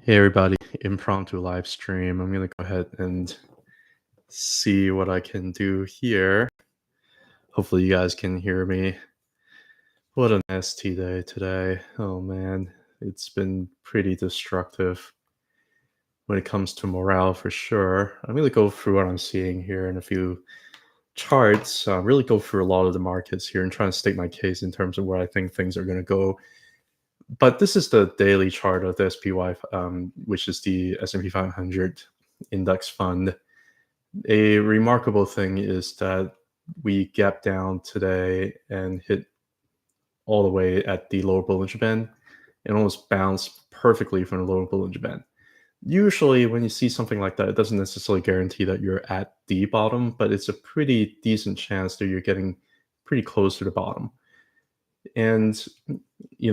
Hey everybody, impromptu live stream. I'm gonna go ahead and see what I can do here. Hopefully you guys can hear me. What a nasty day today. Oh man, it's been pretty destructive when it comes to morale for sure. I'm gonna go through what I'm seeing here in a few charts, really go through a lot of the markets here and try and state my case in terms of where I think things are gonna go. But this is the daily chart of the SPY, which is the S&P 500 index fund. A remarkable thing is that we gapped down today and hit all the way at the lower Bollinger Band and almost bounced perfectly from the lower Bollinger Band. Usually, when you see something like that, it doesn't necessarily guarantee that you're at the bottom, but it's a pretty decent chance that you're getting pretty close to the bottom. And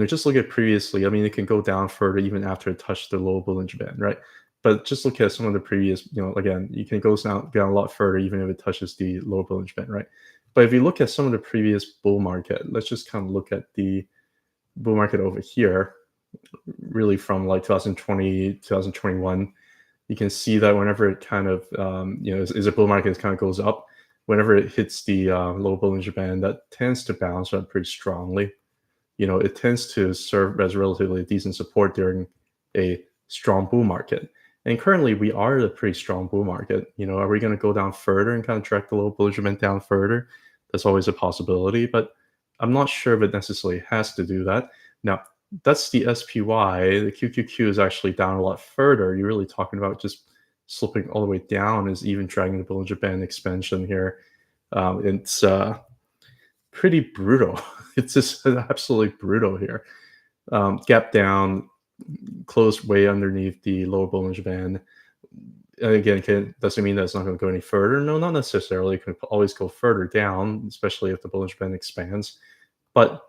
just look at previously. I mean, it can go down further even after it touched the low Bollinger Band, right? But just look at some of the previous, again, you can go down a lot further even if it touches the low Bollinger Band, right? But if you look at some of the previous bull market, let's just kind of look at the bull market over here, really from like 2020, 2021. You can see that whenever it kind of, is a bull market, it kind of goes up. Whenever it hits the low Bollinger Band, that tends to bounce up pretty strongly. It tends to serve as relatively decent support during a strong bull market. And currently, we are at a pretty strong bull market. Are we going to go down further and kind of track the low Bollinger Band down further? That's always a possibility, but I'm not sure if it necessarily has to do that. Now, that's the SPY. The QQQ is actually down a lot further. You're really talking about just slipping all the way down, is even dragging the Bollinger Band expansion here. It's pretty brutal. It's just absolutely brutal here. Gap down, closed way underneath the lower Bollinger Band. And again, doesn't mean that it's not going to go any further. No, not necessarily. It can always go further down, especially if the Bollinger Band expands. But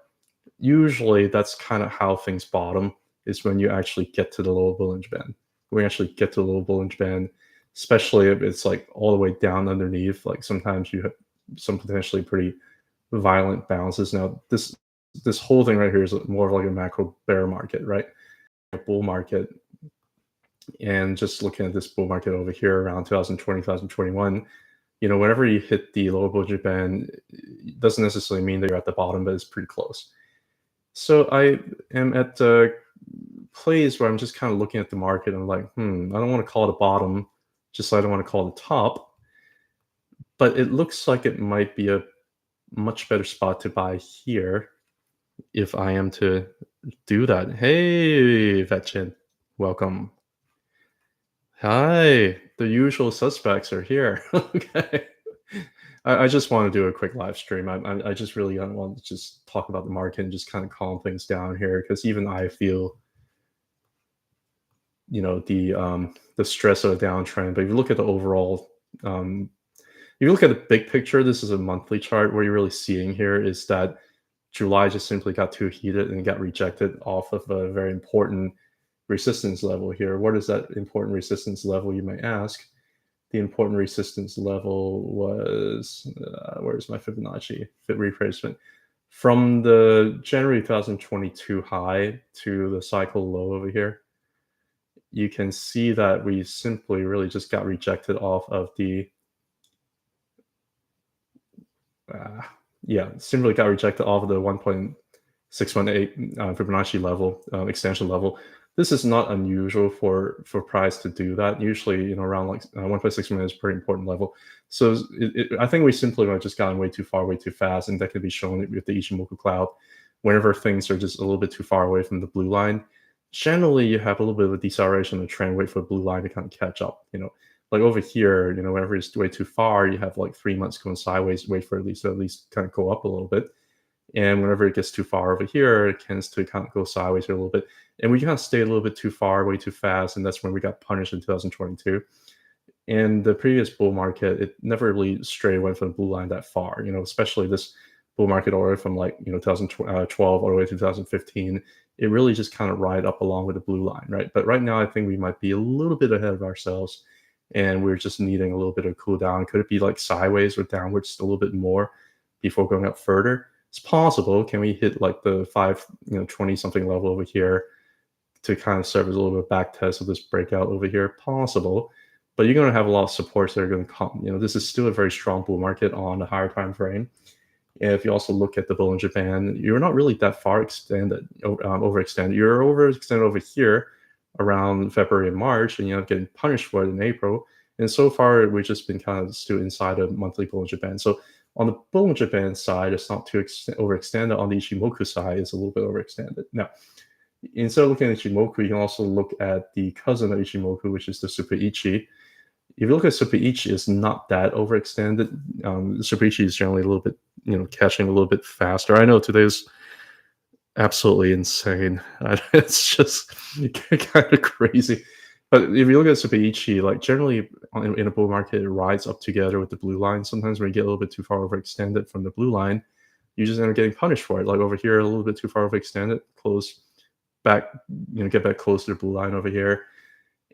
usually that's kind of how things bottom, is when you actually get to the lower Bollinger Band. When you actually get to the lower Bollinger Band, especially if it's like all the way down underneath, like sometimes you have some potentially pretty violent bounces. Now, this whole thing right here is more of like a macro bear market, right? A bull market. And just looking at this bull market over here around 2020, 2021, whenever you hit the lower Bollinger Band, it doesn't necessarily mean that you're at the bottom, but it's pretty close. So I am at the place where I'm just kind of looking at the market and I'm like, I don't want to call it a bottom, just like I don't want to call it a top. But it looks like it might be a much better spot to buy here if I am to do that. Hey, Vetchin, welcome. Hi, the usual suspects are here. Okay. I just want to do a quick live stream. I just really don't want to just talk about the market and just kind of calm things down here, because even I feel, the stress of a downtrend. But if you look at the overall, if you look at the big picture, this is a monthly chart. What you're really seeing here is that July just simply got too heated and got rejected off of a very important resistance level here. What is that important resistance level, you may ask? The important resistance level was, where's my Fibonacci fit retracement? From the January 2022 high to the cycle low over here, you can see that we simply really just got rejected off of the, simply got rejected off of the 1.618 Fibonacci level, extension level. This is not unusual for price to do that. Usually, around like 1.6 is a pretty important level. So I think we simply have just gotten way too far, way too fast, and that can be shown with the Ichimoku cloud. Whenever things are just a little bit too far away from the blue line, generally you have a little bit of a deceleration of the trend, wait for the blue line to kind of catch up. Like over here, whenever it's way too far, you have like 3 months going sideways, wait for at least kind of go up a little bit. And whenever it gets too far over here, it tends to kind of go sideways here a little bit. And we kind of stayed a little bit too far, way too fast, and that's when we got punished in 2022. And the previous bull market, it never really straight went from the blue line that far, especially this bull market all the way from like, 2012 all the way to 2015. It really just kind of ride up along with the blue line, right? But right now, I think we might be a little bit ahead of ourselves, and we're just needing a little bit of cool down. Could it be like sideways or downwards a little bit more before going up further? It's possible. Can we hit like the 520 something level over here? to kind of serve as a little bit of back test of this breakout over here, possible. But you're going to have a lot of supports that are going to come. This is still a very strong bull market on a higher time frame. And if you also look at the Bollinger Band, you're not really that far overextended. You're overextended over here around February and March, and you're getting punished for it in April. And so far, we've just been kind of still inside a monthly Bollinger Band. So on the Bollinger Band side, it's not too overextended. On the Ichimoku side, it's a little bit overextended. Now, instead of looking at Ichimoku, you can also look at the cousin of Ichimoku, which is the Super Ichi. If you look at Super Ichi, it's not that overextended. Super Ichi is generally a little bit, catching a little bit faster. I know today's absolutely insane. It's just kind of crazy. But if you look at Super Ichi, like generally in a bull market, it rides up together with the blue line. Sometimes when you get a little bit too far overextended from the blue line, you just end up getting punished for it. Like over here, a little bit too far overextended, close back, get back close to the blue line over here.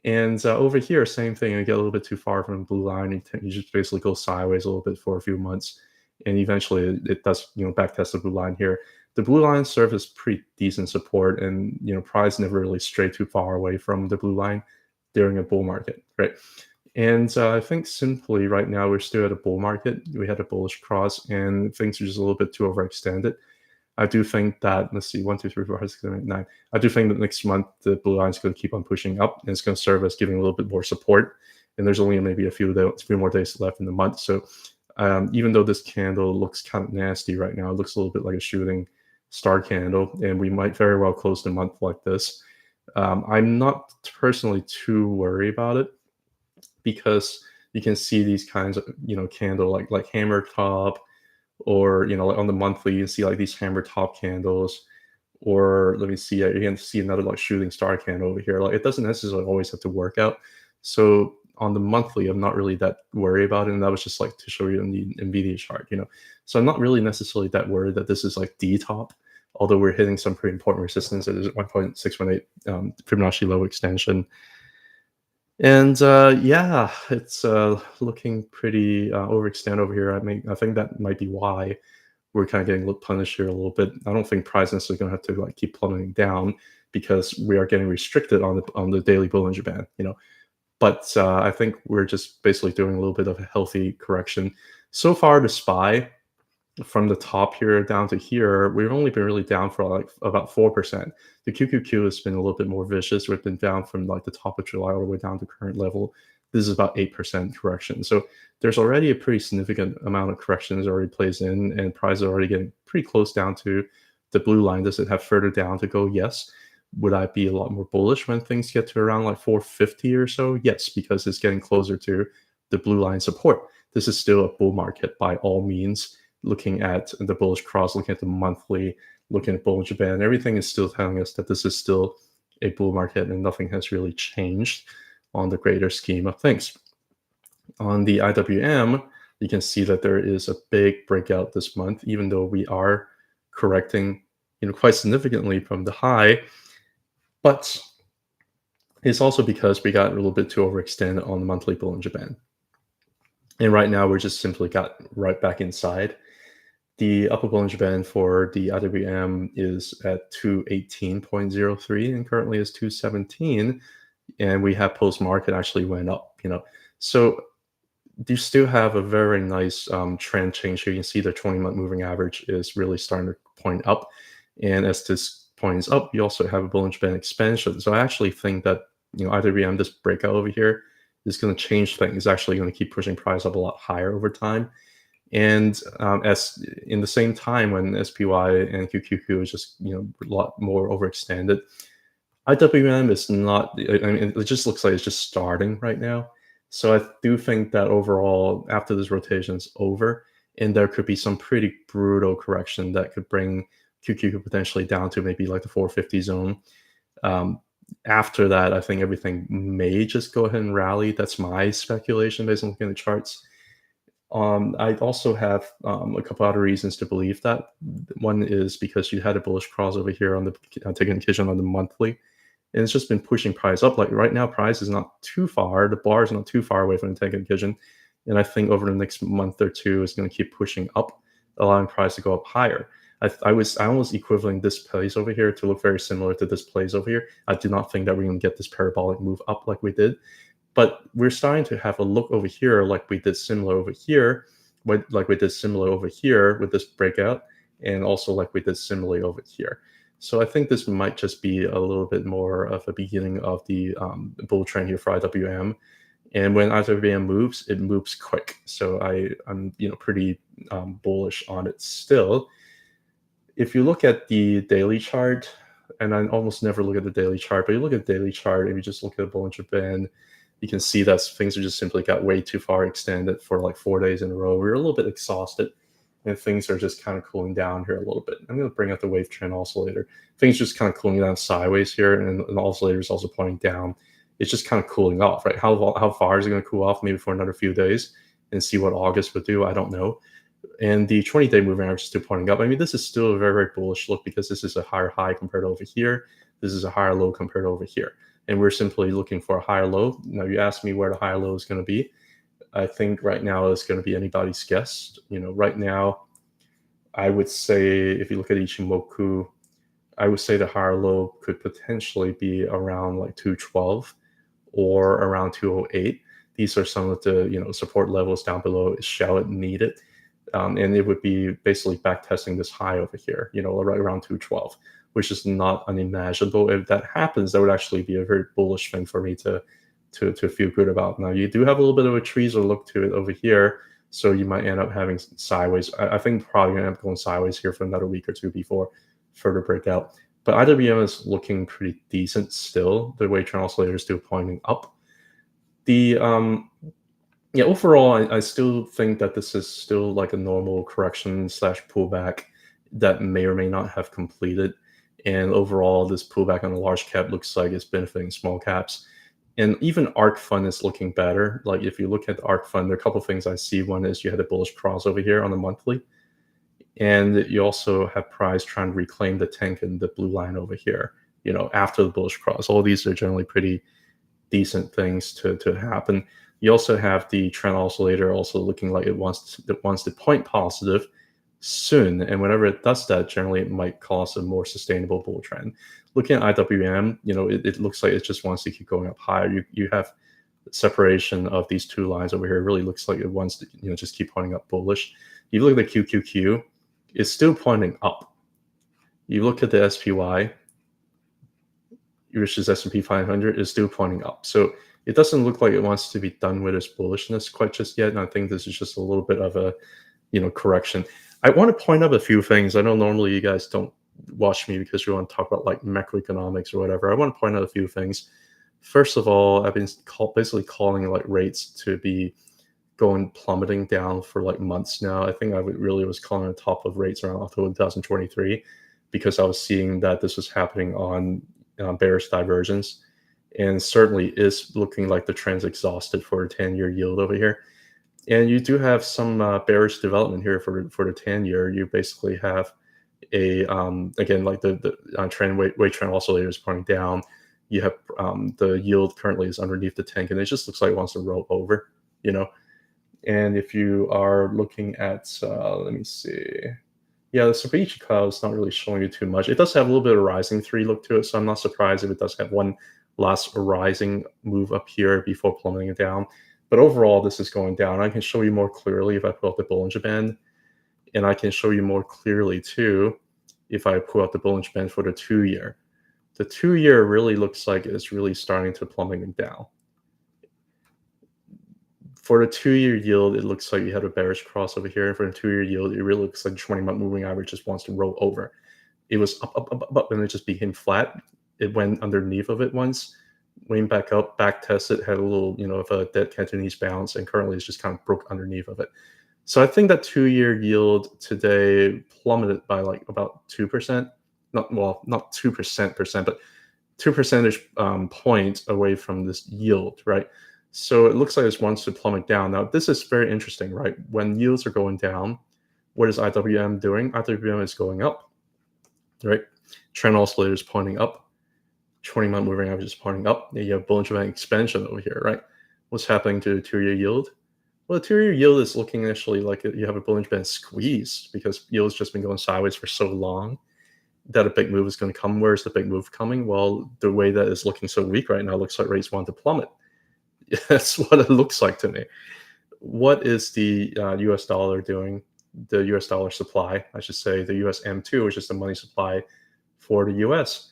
And over here, same thing. You get a little bit too far from the blue line. You just basically go sideways a little bit for a few months. And eventually it does, back test the blue line here. The blue line serves as pretty decent support, and price never really strayed too far away from the blue line during a bull market, right? And I think simply right now we're still at a bull market. We had a bullish cross, and things are just a little bit too overextended. I do think that, let's see, 1, 2, 3, 4, 5, 6, 7, 8, 9. I do think that next month the blue line is going to keep on pushing up, and it's going to serve as giving a little bit more support. And there's only maybe a few more days left in the month. So even though this candle looks kind of nasty right now, it looks a little bit like a shooting star candle, and we might very well close the month like this. I'm not personally too worried about it, because you can see these kinds of candle like hammer top, or like on the monthly you can see like these hammer top candles, or let me see, you can see another like shooting star candle over here. Like it doesn't necessarily always have to work out. So on the monthly, I'm not really that worried about it, and that was just like to show you in the NVDA chart. So I'm not really necessarily that worried that this is like D top, although we're hitting some pretty important resistance. There's 1.618 Fibonacci low extension. And yeah, it's looking pretty overextended over here. I think that might be why we're kind of getting punished here a little bit. I don't think price is going to have to like keep plummeting down, because we are getting restricted on the daily Bollinger Band. But I think we're just basically doing a little bit of a healthy correction. So far, the SPY from the top here down to here, we've only been really down for like about 4%. The QQQ has been a little bit more vicious. We've been down from like the top of July all the way down to current level. This is about 8% correction. So there's already a pretty significant amount of corrections already plays in, and price is already getting pretty close down to the blue line. Does it have further down to go? Yes. Would I be a lot more bullish when things get to around like 450 or so? Yes, because it's getting closer to the blue line support. This is still a bull market by all means. Looking at the bullish cross, looking at the monthly, looking at Bollinger Band, everything is still telling us that this is still a bull market, and nothing has really changed on the greater scheme of things. On the IWM, you can see that there is a big breakout this month, even though we are correcting quite significantly from the high. But it's also because we got a little bit too overextended on the monthly Bollinger Band. And right now we're just simply got right back inside. The upper Bollinger Band for the IWM is at 218.03 and currently is 217. And we have post-market actually went up, So you still have a very nice trend change here. You can see the 20-month moving average is really starting to point up. And as this points up, you also have a Bollinger Band expansion. So I actually think that, IWM, this breakout over here, is going to change things. It's actually going to keep pushing price up a lot higher over time. And as in the same time when SPY and QQQ is just a lot more overextended, IWM is not. I mean, it just looks like it's just starting right now. So I do think that overall, after this rotation is over, and there could be some pretty brutal correction that could bring QQQ potentially down to maybe like the 450 zone. After that, I think everything may just go ahead and rally. That's my speculation based on looking at the charts. I also have a couple other reasons to believe that. One is because you had a bullish crossover here on the taking on the monthly, and it's just been pushing price up. Like right now, price is not too far. The bar is not too far away from the taking, and I think over the next month or two, it's going to keep pushing up, allowing price to go up higher. I was almost equivalent this place over here to look very similar to this place over here. I do not think that we're going to get this parabolic move up like we did, but we're starting to have a look over here like we did similar over here, like we did similar over here with this breakout, and also like we did similarly over here. So I think this might just be a little bit more of a beginning of the bull trend here for IWM. And when IWM moves, it moves quick. So I'm pretty bullish on it still. If you look at the daily chart, and I almost never look at the daily chart, but you look at the daily chart and you just look at the Bollinger Band, you can see that things are just simply got way too far extended for like 4 days in a row. We're a little bit exhausted, and things are just kind of cooling down here a little bit. I'm going to bring up the wave trend oscillator. Things just kind of cooling down sideways here, and the oscillator is also pointing down. It's just kind of cooling off, right? How far is it going to cool off? Maybe for another few days, and see what August would do. I don't know. And the 20-day moving average is still pointing up. I mean, this is still a very, very bullish look because this is a higher high compared to over here. This is a higher low compared to over here. And we're simply looking for a higher low. Now, you asked me where the higher low is going to be. I think right now it's going to be anybody's guess. Right now, I would say if you look at Ichimoku, I would say the higher low could potentially be around like 212 or around 208. These are some of the support levels down below. Shall it need it? And it would be basically back testing this high over here, right around 212, which is not unimaginable. If that happens, that would actually be a very bullish thing for me to feel good about. Now, you do have a little bit of a tweezer look to it over here, so you might end up having sideways. I think probably going to end up going sideways here for another week or two before further breakout. But IWM is looking pretty decent still. The wave trend oscillator is still pointing up. Overall, I still think that this is still like a normal correction / pullback that may or may not have completed. And overall, this pullback on the large cap looks like it's benefiting small caps. And even ARK Fund is looking better. Like if you look at the ARK Fund, there are a couple of things I see. One is you had a bullish cross over here on the monthly. And you also have price trying to reclaim the tank and the blue line over here, after the bullish cross. All these are generally pretty decent things to happen. You also have the trend oscillator also looking like it wants to point positive soon. And whenever it does that, generally it might cause a more sustainable bull trend. Looking at IWM, it looks like it just wants to keep going up higher. You have separation of these two lines over here. It really looks like it wants to just keep pointing up bullish. You look at the QQQ, it's still pointing up. You look at the SPY, which is S&P 500, is still pointing up. So it doesn't look like it wants to be done with its bullishness quite just yet. And I think this is just a little bit of a, correction. I want to point out a few things. I know normally you guys don't watch me because you want to talk about like macroeconomics or whatever. I want to point out a few things. First of all, I've been basically calling like rates to be plummeting down for like months now. I think I really was calling the top of rates around October 2023 because I was seeing that this was happening on bearish divergence, and certainly is looking like the trend's exhausted for a 10-year yield over here. And you do have some bearish development here for the 10-year. You basically have a again, like the trend wave trend oscillator is pointing down. You have the yield currently is underneath the tank, and it just looks like it wants to roll over, And if you are looking at, let me see. Yeah, the Ceviche cloud is not really showing you too much. It does have a little bit of a rising 3 look to it, so I'm not surprised if it does have one last rising move up here before plummeting it down. But overall, this is going down. I can show you more clearly if I pull out the Bollinger Band, and I can show you more clearly too if I pull out the Bollinger Band for the 2-year. The 2-year really looks like it's really starting to plummeting down. For the 2-year yield, it looks like you had a bearish cross over here. And for the 2-year yield, it really looks like the 20-month moving average just wants to roll over. It was up, and it just became flat. It went underneath of it once, went back up, back tested, had a little, of a dead Cantonese bounce, and currently it's just kind of broke underneath of it. So I think that 2-year yield today plummeted by like about 2%. Not 2%, but 2 percentage points away from this yield, right? So it looks like it wants to plummet down. Now, this is very interesting, right? When yields are going down, what is IWM doing? IWM is going up, right? Trend oscillator is pointing up. 20-month moving average is pointing up. You have Bollinger Band expansion over here, right? What's happening to the 2-year yield? Well, the 2-year yield is looking initially like you have a Bollinger Band squeeze because yield's just been going sideways for so long that a big move is going to come. Where's the big move coming? Well, the way that it's looking so weak right now looks like rates want to plummet. That's what it looks like to me. What is the US dollar doing? The US dollar supply, I should say, the US M2, which is the money supply for the US.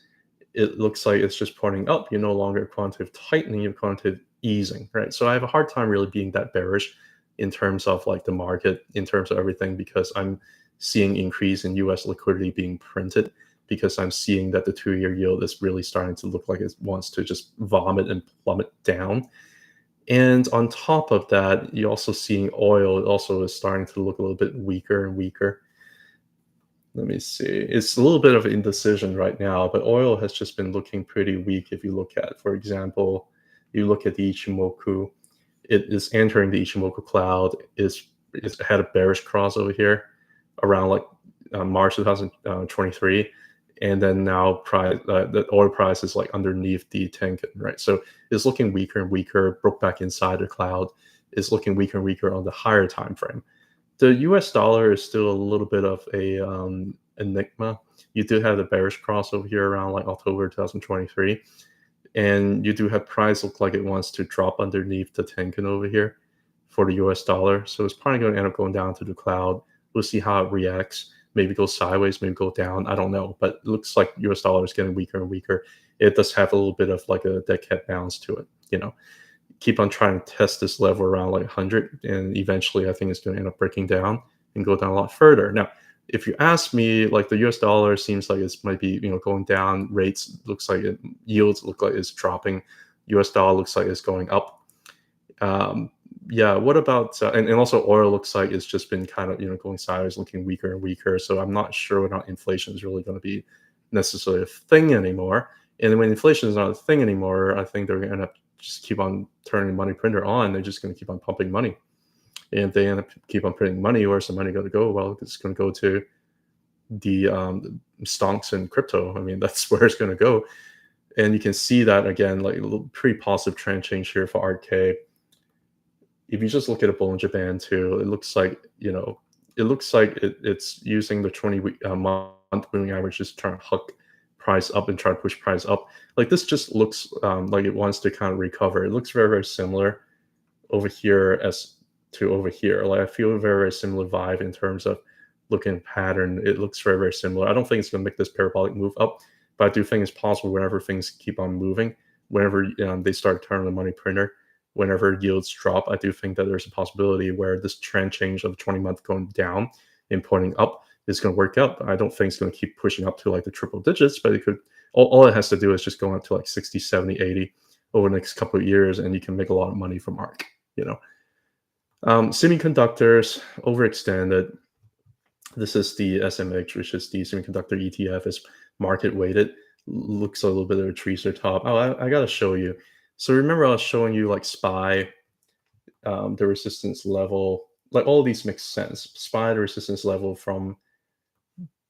It looks like it's just pointing up. You're no longer quantitative tightening, you're quantitative easing, right? So I have a hard time really being that bearish in terms of like the market, in terms of everything, because I'm seeing increase in US liquidity being printed, because I'm seeing that the 2-year yield is really starting to look like it wants to just vomit and plummet down. And on top of that, you're also seeing oil also is starting to look a little bit weaker and weaker. Let me see. It's a little bit of indecision right now, but oil has just been looking pretty weak. If you look at, for example, you look at the Ichimoku, it is entering the Ichimoku cloud, is had a bearish cross over here around like March 2023. And then now the oil price is like underneath the Tenkan, right? So it's looking weaker and weaker, broke back inside the cloud, is looking weaker and weaker on the higher time frame. The US dollar is still a little bit of a enigma. You do have the bearish cross over here around like October 2023. And you do have price look like it wants to drop underneath the Tenkan over here for the US dollar. So it's probably going to end up going down to the cloud. We'll see how it reacts. Maybe go sideways, maybe go down. I don't know. But it looks like US dollar is getting weaker and weaker. It does have a little bit of like a dead cat bounce to it, you know. Keep on trying to test this level around like 100, and eventually I think it's going to end up breaking down and go down a lot further. Now, if you ask me, like the US dollar seems like it might be, going down. Rates looks like yields look like it's dropping. US dollar looks like it's going up. Yeah, what about and also oil looks like it's just been kind of going sideways, looking weaker and weaker. So I'm not sure whether or not inflation is really going to be necessarily a thing anymore. And when inflation is not a thing anymore, I think they're going to end up just keep on turning the money printer on. They're just going to keep on pumping money. And if they end up keep on printing money, where's the money going to go? Well, it's going to go to the stonks and crypto. I mean, that's where it's going to go. And you can see that again, like a little pretty positive trend change here for RK. If you just look at a Bollinger Band too, it looks like it's using the 20-week month moving average, just trying to hook price up and try to push price up. Like this just looks like it wants to kind of recover. It looks very, very similar over here as to over here. Like I feel a very, very similar vibe in terms of looking pattern. It looks very, very similar. I don't think it's going to make this parabolic move up, but I do think it's possible whenever things keep on moving, whenever they start turning the money printer, whenever yields drop, I do think that there's a possibility where this trend change of the 20-month going down and pointing up is going to work out. I don't think it's going to keep pushing up to like the triple digits, but it could. All it has to do is just go up to like 60, 70, 80 over the next couple of years, and you can make a lot of money from ARK. Semiconductors overextended. This is the SMCI, which is the semiconductor ETF, is market weighted. Looks a little bit of a tracer top. Oh, I got to show you. So remember I was showing you like SPY, the resistance level, like all these make sense. SPY, the resistance level from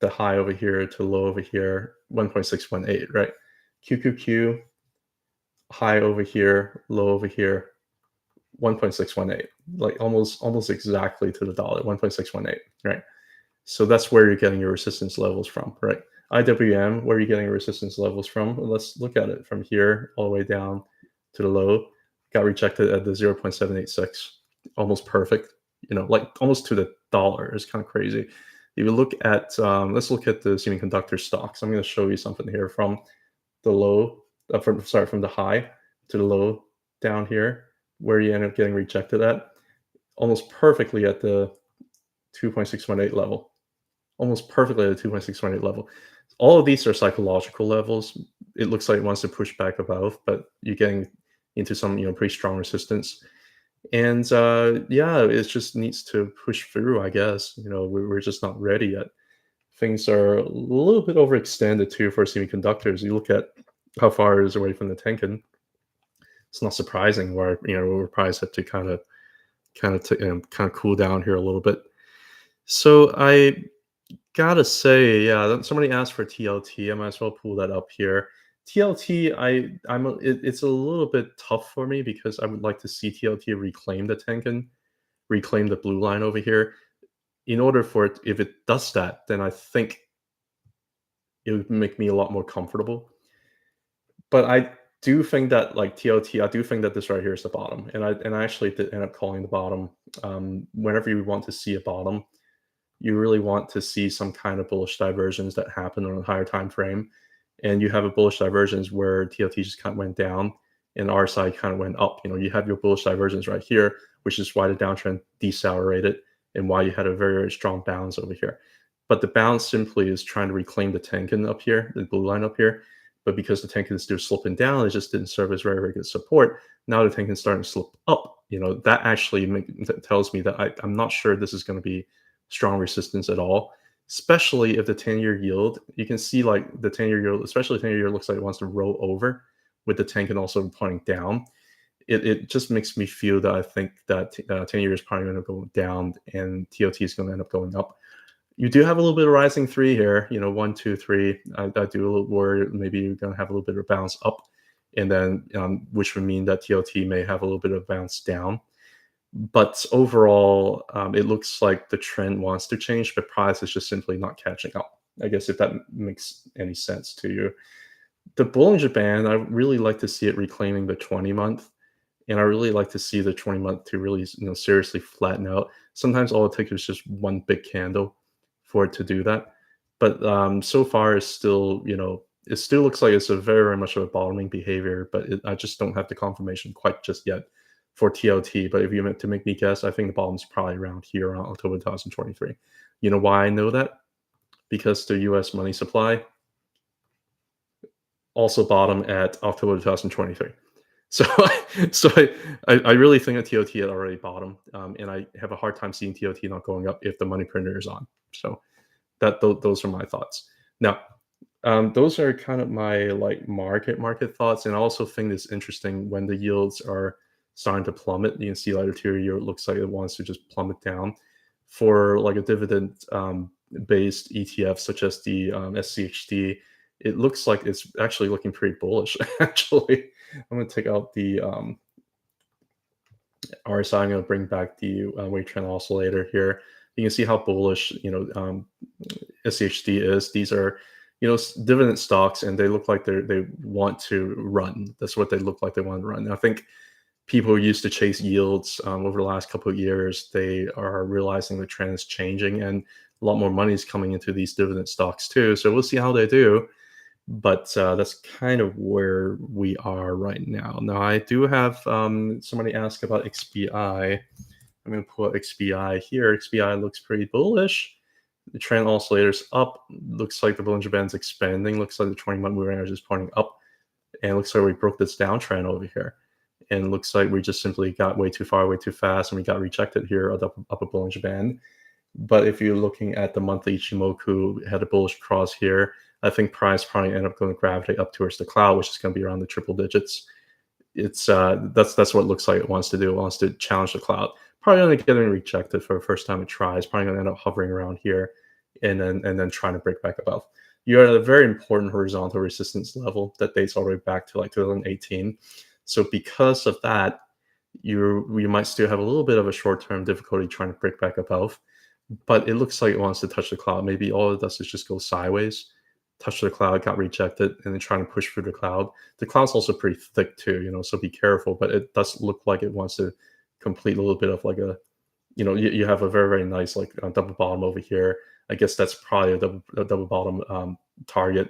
the high over here to low over here, 1.618, right? QQQ, high over here, low over here, 1.618, like almost exactly to the dollar, 1.618, right? So that's where you're getting your resistance levels from, right? IWM, where are you getting your resistance levels from? Let's look at it from here all the way down to the low. Got rejected at the 0.786, almost perfect, like almost to the dollar. It's kind of crazy. If you look at, let's look at the semiconductor stocks. I'm going to show you something here from the low, from the high to the low down here, where you end up getting rejected at, almost perfectly at the 2.618 level. Almost perfectly at the 2.618 level. All of these are psychological levels. It looks like it wants to push back above, but you're getting into some pretty strong resistance. And yeah, it just needs to push through, I guess. We're just not ready yet. Things are a little bit overextended too for semiconductors. You look at how far it is away from the Tenkan. It's not surprising where we're probably have to kind of cool down here a little bit. So I gotta say, yeah, somebody asked for TLT. I might as well pull that up here. TLT, it's a little bit tough for me because I would like to see TLT reclaim the Tenkan reclaim the blue line over here. In order for it, if it does that, then I think it would make me a lot more comfortable. But I do think that like TOT, I do think that this right here is the bottom, and I actually did end up calling the bottom. Whenever you want to see a bottom, you really want to see some kind of bullish divergence that happen on a higher time frame, and you have a bullish divergence where TOT just kind of went down and RSI kind of went up. You have your bullish divergence right here, which is why the downtrend decelerated and why you had a very, very strong bounce over here. But the bounce simply is trying to reclaim the Tenkan up here, the blue line up here. But because the Tenkan is still slipping down, it just didn't serve as very, very good support. Now the Tenkan is starting to slip up. That actually tells me that I'm not sure this is going to be strong resistance at all, especially if the 10-year yield, you can see like the 10-year yield, especially 10-year yield looks like it wants to roll over with the Tenkan also pointing down. It just makes me feel that I think that 10-year is probably going to go down and TOT is going to end up going up. You do have a little bit of rising three here, 1, 2, 3. I do a little worry maybe you're going to have a little bit of bounce up, and then which would mean that TOT may have a little bit of bounce down. But overall, it looks like the trend wants to change, but price is just simply not catching up. I guess if that makes any sense to you. The Bollinger Band, I really like to see it reclaiming the 20-month. And I really like to see the 20-month to really, seriously flatten out. Sometimes all it takes is just one big candle for it to do that. But so far, it's still, it still looks like it's a very, very much of a bottoming behavior. But I just don't have the confirmation quite just yet for TOT. But if you meant to make me guess, I think the bottom's probably around here, around October 2023. You know why I know that? Because the U.S. money supply also bottomed at October 2023. So, I really think that TOT had already bottomed, and I have a hard time seeing TOT not going up if the money printer is on. So, those are my thoughts. Now, those are kind of my like market thoughts, and I also think it's interesting when the yields are starting to plummet. You can see like the 2-year yield looks like it wants to just plummet down for like a dividend based ETF such as the SCHD. It looks like it's actually looking pretty bullish. Actually, I'm going to take out the RSI. I'm going to bring back the wave trend oscillator here. You can see how bullish SCHD is. These are dividend stocks, and they look like they want to run. That's what they look like. They want to run. And I think people who used to chase yields over the last couple of years, they are realizing the trend is changing, and a lot more money is coming into these dividend stocks too. So we'll see how they do. But that's kind of where we are right now. Now, I do have somebody ask about XBI. I'm going to pull up XBI here. XBI looks pretty bullish. The trend oscillator's up. Looks like the Bollinger Band's expanding. Looks like the 20-month moving average is pointing up. And it looks like we broke this downtrend over here. And it looks like we just simply got way too far, way too fast, and we got rejected here up a Bollinger Band. But if you're looking at the monthly Ichimoku, it had a bullish cross here. I think price probably end up going to gravitate up towards the cloud, which is going to be around the triple digits. It's that's what it looks like it wants to do. It wants to challenge the cloud. Probably only getting rejected for the first time it tries. Probably going to end up hovering around here, and then trying to break back above. You're at a very important horizontal resistance level that dates all the way back to like 2018. So because of that, you might still have a little bit of a short-term difficulty trying to break back above. But it looks like it wants to touch the cloud. Maybe all it does is just go sideways, touch the cloud, got rejected, and then trying to push through the cloud. The cloud's also pretty thick too, so be careful. But it does look like it wants to complete a little bit of like a, you have a very, very nice like double bottom over here. I guess that's probably a double bottom target.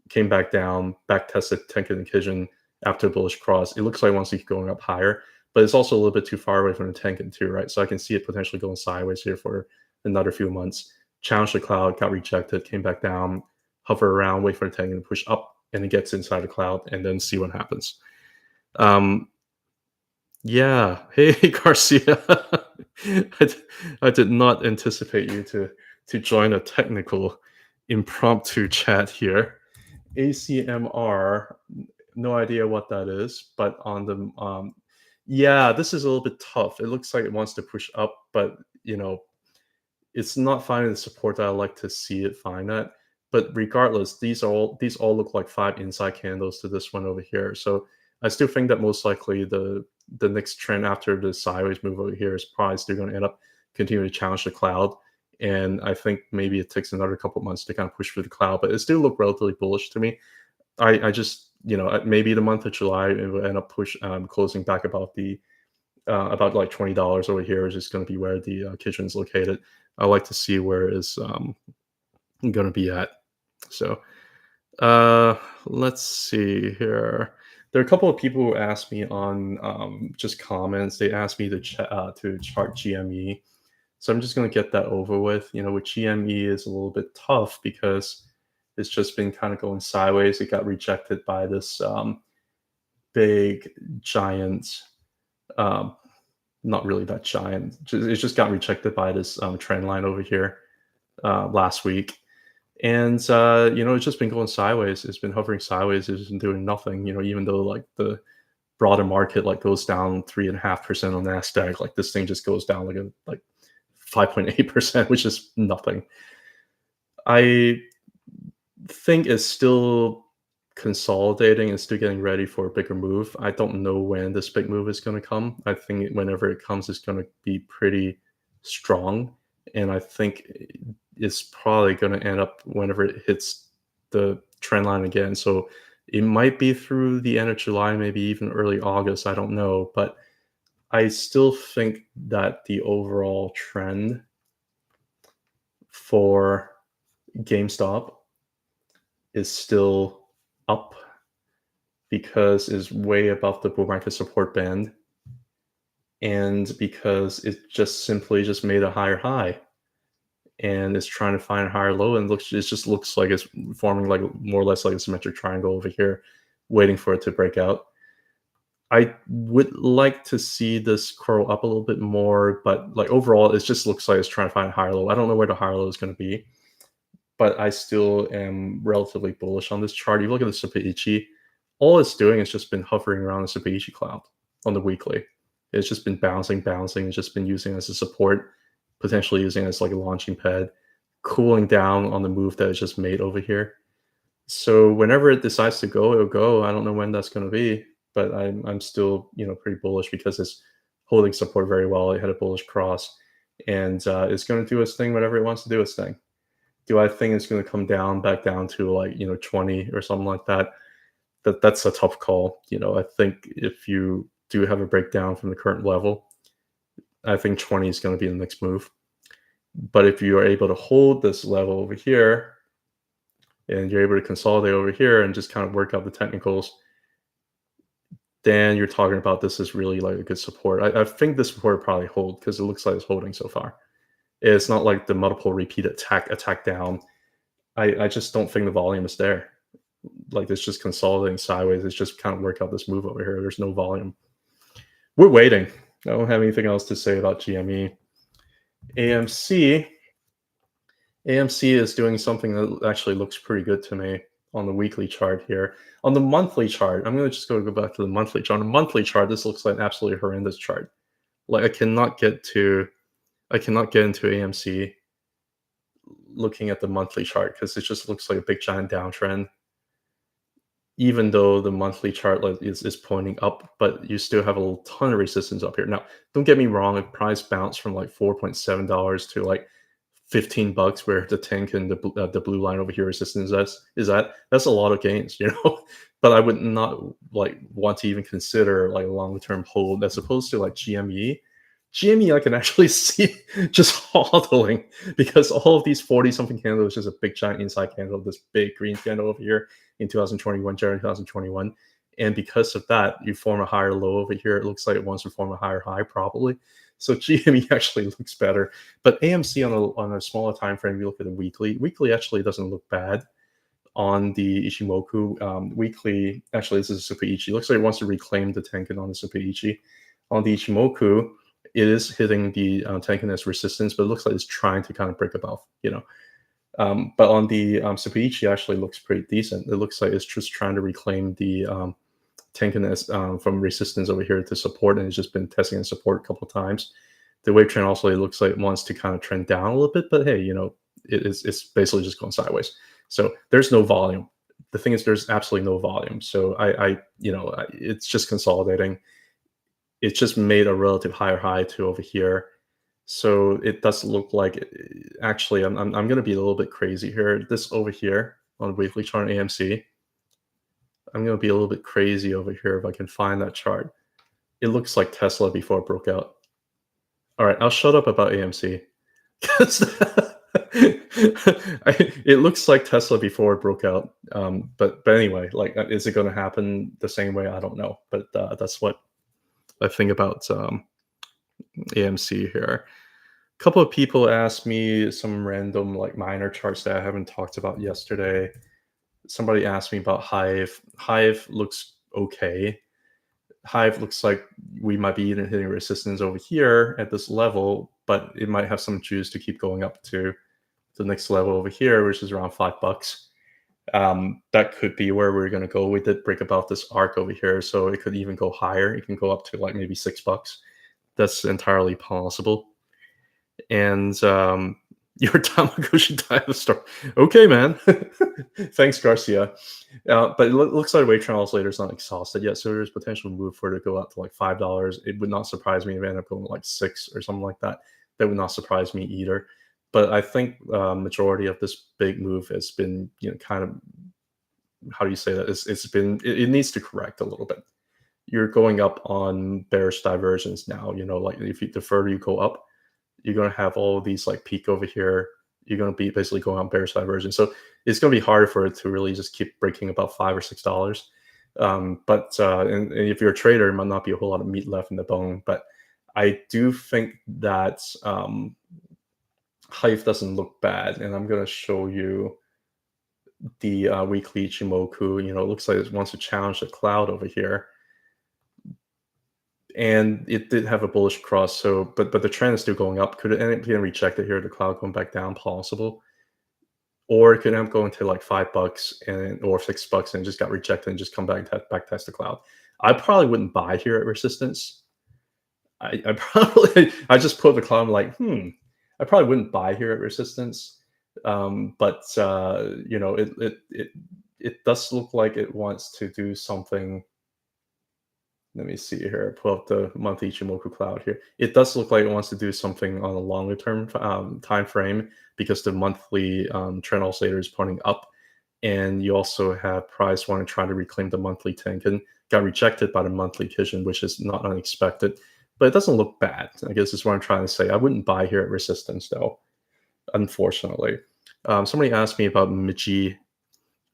Came back down, back tested Tenkan and Kijun after a bullish cross. It looks like it wants to keep going up higher, but it's also a little bit too far away from the Tenkan too, right? So I can see it potentially going sideways here for another few months. Challenged the cloud, got rejected, came back down, hover around, wait for the Tenkan to push up, and it gets inside the cloud, and then see what happens. Yeah. Hey, Garcia. I did not anticipate you to join a technical impromptu chat here. ACMR, no idea what that is, but on the yeah, this is a little bit tough. It looks like it wants to push up, but it's not finding the support that I like to see it find at. But regardless, these all look like 5 inside candles to this one over here. So I still think that most likely the the next trend after the sideways move over here is probably still going to end up continuing to challenge the cloud. And I think maybe it takes another couple months to kind of push through the cloud, but it still look relatively bullish to me. I just, maybe the month of July it will end up closing back about like $20 over here, which is going to be where the kitchen is located. I like to see where it's going to be at. So let's see here. There are a couple of people who asked me on just comments. They asked me to chart GME. So I'm just going to get that over with. With GME is a little bit tough because it's just been kind of going sideways. It got rejected by this big giant, not really that giant. It just got rejected by this trend line over here last week. And it's just been going sideways. It's been hovering sideways. It's been doing nothing. Even though like the broader market like goes down 3.5% on Nasdaq, like this thing just goes down like 5.8%, which is nothing. I think it's still consolidating and still getting ready for a bigger move. I don't know when this big move is going to come. I think whenever it comes, it's going to be pretty strong. And I think it's probably going to end up whenever it hits the trend line again. So it might be through the end of July, maybe even early August. I don't know. But I still think that the overall trend for GameStop is still up because it's way above the bull market support band and because it just simply made a higher high and it's trying to find a higher low, and it just looks like it's forming like more or less like a symmetric triangle over here, waiting for it to break out. I would like to see this curl up a little bit more, but like overall, it just looks like it's trying to find a higher low. I don't know where the higher low is going to be, but I still am relatively bullish on this chart. You look at the Semiconductor, all it's doing is just been hovering around the Semiconductor cloud on the weekly. It's just been bouncing. It's just been using as a support, potentially using it as like a launching pad, cooling down on the move that it just made over here. So whenever it decides to go, it'll go. I don't know when that's going to be, but I'm still pretty bullish because it's holding support very well. It had a bullish cross, and it's going to do its thing whenever it wants to do its thing. Do I think it's going to come back down to like 20 or something like that? That's a tough call. I think if you do have a breakdown from the current level, I think 20 is going to be the next move. But if you are able to hold this level over here, and you're able to consolidate over here and just kind of work out the technicals, then you're talking about this is really like a good support. I think this support will probably hold because it looks like it's holding so far. It's not like the multiple repeat attack down. I just don't think the volume is there. Like it's just consolidating sideways. It's just kind of work out this move over here. There's no volume. We're waiting. I don't have anything else to say about GME. AMC is doing something that actually looks pretty good to me on the weekly chart here. On the monthly chart, I'm going to just go back to the monthly chart. On the monthly chart, this looks like an absolutely horrendous chart. Like I cannot get into AMC looking at the monthly chart because it just looks like a big giant downtrend. Even though the monthly chart is pointing up, but you still have a ton of resistance up here. Now, don't get me wrong, if price bounced from like $4.7 to like $15, where the 10 and the blue line over here resistance that's a lot of gains, But I would not like want to even consider like a long-term hold as opposed to like GME. I can actually see just hodling because all of these 40-something candles is just a big giant inside candle, this big green candle over here in 2021, January 2021. And because of that, you form a higher low over here. It looks like it wants to form a higher high probably. So GME actually looks better. But AMC on a smaller time frame, you look at the weekly. Weekly actually doesn't look bad. On the Ichimoku weekly, actually this is a Super Ichi. It looks like it wants to reclaim the Tenkan on the Super Ichi. On the Ichimoku, it is hitting the Tenkan as resistance, but it looks like it's trying to kind of break above, But on the Super Ichi actually looks pretty decent. It looks like it's just trying to reclaim the Tenkan as from resistance over here to support, and it's just been testing the support a couple of times. The wave trend also it looks like it wants to kind of trend down a little bit, but hey, it's basically just going sideways. So there's no volume. The thing is, there's absolutely no volume. So it's just consolidating. it just made a relative higher high to over here. So it does look like actually I'm going to be a little bit crazy here. This over here on weekly chart AMC, I'm going to be a little bit crazy over here if I can find that chart. It looks like Tesla before it broke out. All right, I'll shut up about AMC. 'Cause it looks like Tesla before it broke out. But anyway, like, is it going to happen the same way? I don't know. But that's what I think about AMC here. A couple of people asked me some random like minor charts that I haven't talked about yesterday. Somebody asked me about Hive. Hive looks okay. Hive looks like we might be hitting resistance over here at this level, but it might have some juice to keep going up to the next level over here, which is around $5. That could be where we're going to go. We did break above this arc over here, so it could even go higher. It can go up to like maybe $6. That's entirely possible. And your Tamagotchi dinosaur. Okay, man. Thanks, Garcia. But it looks like wave trend oscillator is not exhausted yet, so there's potential move for it to go up to like $5. It would not surprise me if it ended up going to like 6 or something like that. That would not surprise me either. But I think majority of this big move has been, kind of, how do you say that? It needs to correct a little bit. You're going up on bearish divergence now. Like the further you go up, you're going to have all of these like peak over here. You're going to be basically going on bearish divergence. So it's going to be hard for it to really just keep breaking about $5 or $6. And if you're a trader, it might not be a whole lot of meat left in the bone. But I do think that Hive doesn't look bad. And I'm going to show you the weekly Ichimoku. It looks like it wants to challenge the cloud over here. And it did have a bullish cross, but the trend is still going up. Could it end up getting rejected here? The cloud going back down, possible, or it could end up going to like $5 or $6 and just got rejected and just come back test the cloud. I probably wouldn't buy here at resistance. I just put the cloud. I'm like, I probably wouldn't buy here at resistance. But it does look like it wants to do something. Let me see here. Pull up the monthly Ichimoku cloud here. It does look like it wants to do something on a longer term time frame, because the monthly trend oscillator is pointing up, and you also have price want to try to reclaim the monthly Tenkan. Got rejected by the monthly Kijun, which is not unexpected, but it doesn't look bad. I guess is what I'm trying to say. I wouldn't buy here at resistance though, unfortunately. Somebody asked me about MIGI.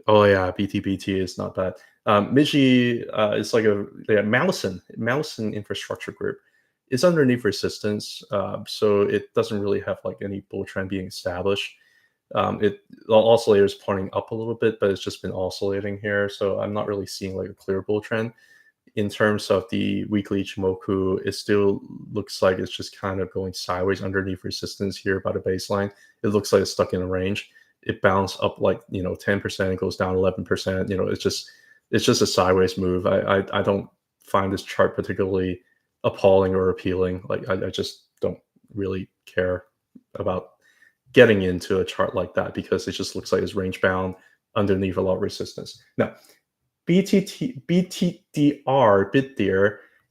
Oh yeah, BTBT is not bad. MIGI is like a Mallison Infrastructure Group. It's underneath resistance, so it doesn't really have like any bull trend being established. The oscillator is pointing up a little bit, but it's just been oscillating here, so I'm not really seeing like a clear bull trend. In terms of the weekly Ichimoku, it still looks like it's just kind of going sideways underneath resistance here by the baseline. It looks like it's stuck in a range. It bounced up like 10%, it goes down 11%. It's just a sideways move. I don't find this chart particularly appalling or appealing. Like I just don't really care about getting into a chart like that, because it just looks like it's range bound underneath a lot of resistance. Now, BTDR,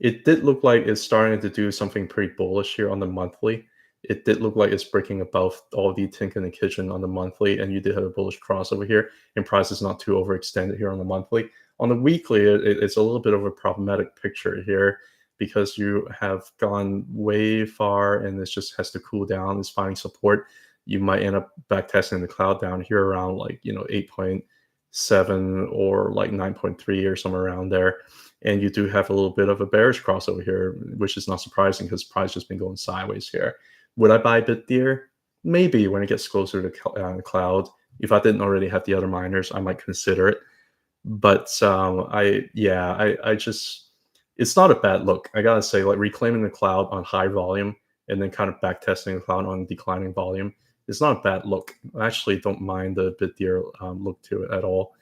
it did look like it's starting to do something pretty bullish here on the monthly. It did look like it's breaking above all the Tenkan and Kijun on the monthly, and you did have a bullish cross over here, and price is not too overextended here on the monthly. On the weekly, it's a little bit of a problematic picture here, because you have gone way far and this just has to cool down. It's finding support. You might end up back testing the cloud down here around like 8.7 or like 9.3 or somewhere around there. And you do have a little bit of a bearish cross over here, which is not surprising because price just been going sideways here. Would I buy BitDeer? Maybe when it gets closer to the cloud. If I didn't already have the other miners, I might consider it. But I just, it's not a bad look. I gotta say, like reclaiming the cloud on high volume and then kind of back testing the cloud on declining volume, it's not a bad look. I actually don't mind the BitDeer look to it at all.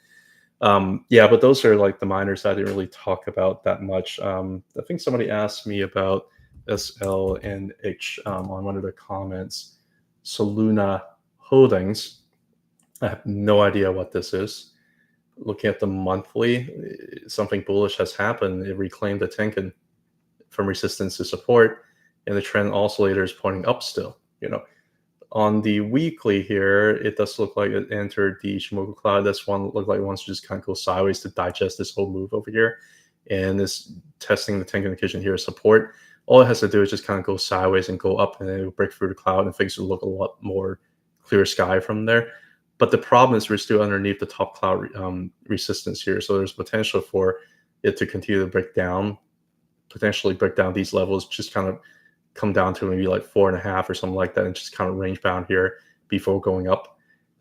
But those are like the miners I didn't really talk about that much. I think somebody asked me about SLNH on one of the comments. Soluna Holdings. I have no idea what this is. Looking at the monthly, something bullish has happened. It reclaimed the Tenkan. from resistance to support, and the trend oscillator is pointing up still. On the weekly here, it does look like it entered the Shimoku cloud. This one looked like it wants to just kind of go sideways to digest this whole move over here, and is testing the Tenkan indication here as support. All it has to do is just kind of go sideways and go up, and then it'll break through the cloud, and things will look a lot more clear sky from there. But the problem is we're still underneath the top cloud resistance here, so there's potential for it to continue to break down, potentially break down these levels, just kind of come down to maybe like 4.5 or something like that, and just kind of range bound here before going up.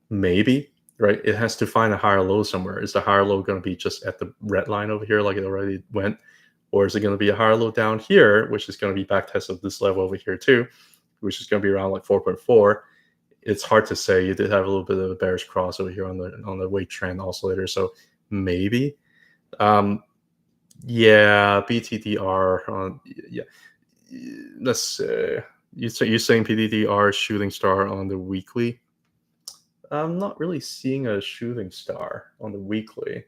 Maybe, right? It has to find a higher low somewhere. Is the higher low going to be just at the red line over here like it already went? Or is it going to be a higher low down here, which is going to be back test of this level over here too, which is going to be around like 4.4? It's hard to say. You did have a little bit of a bearish cross over here on the weight trend oscillator, so maybe. Yeah, BTDR. Yeah, let's say you're saying BTDR shooting star on the weekly. I'm not really seeing a shooting star on the weekly.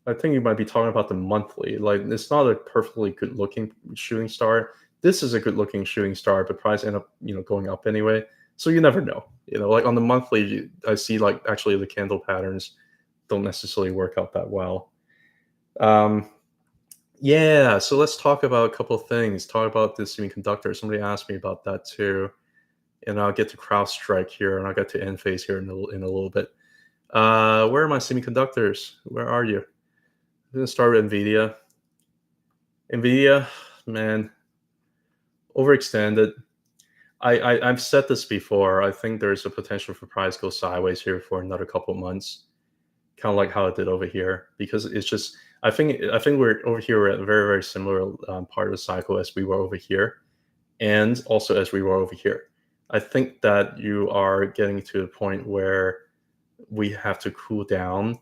I think you might be talking about the monthly. Like, it's not a perfectly good looking shooting star. This is a good looking shooting star, but price end up going up anyway. So you never know. Like on the monthly, I see like actually the candle patterns don't necessarily work out that well. Yeah, so let's talk about a couple of things. Talk about the semiconductor. Somebody asked me about that too. And I'll get to CrowdStrike here, and I'll get to Enphase here in a little bit. Where are my semiconductors? Where are you? I'm going to start with NVIDIA. NVIDIA, man, overextended. I've said this before. I think there's a potential for price go sideways here for another couple of months, kind of like how it did over here, because it's just I think we're over here. We're at a very, very similar part of the cycle as we were over here, and also as we were over here. I think that you are getting to a point where we have to cool down,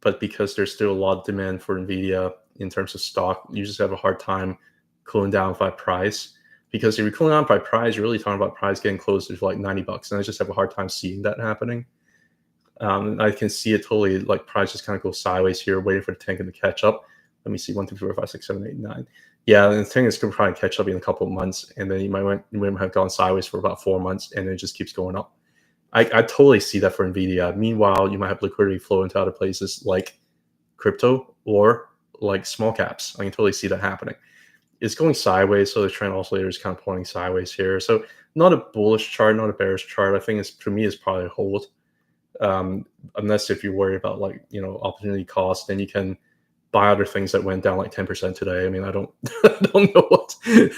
but because there's still a lot of demand for NVIDIA in terms of stock, you just have a hard time cooling down by price. Because if you're cooling down by price, you're really talking about price getting closer to like $90, and I just have a hard time seeing that happening. I can see it totally, like price just kind of go sideways here, waiting for the Tenkan to catch up. Let me see, 1, 2, 3, 4, 5, 6, 7, 8, 9. Yeah, the Tenkan is going to probably catch up in a couple of months, and then you might have gone sideways for about 4 months, and it just keeps going up. I totally see that for NVIDIA. Meanwhile, you might have liquidity flow into other places like crypto or like small caps. I can totally see that happening. It's going sideways, so the trend oscillator is kind of pointing sideways here. So not a bullish chart, not a bearish chart. I think to me, it's probably a hold. Unless if you worry about like opportunity cost, then you can buy other things that went down like 10% today. I mean, I don't know what you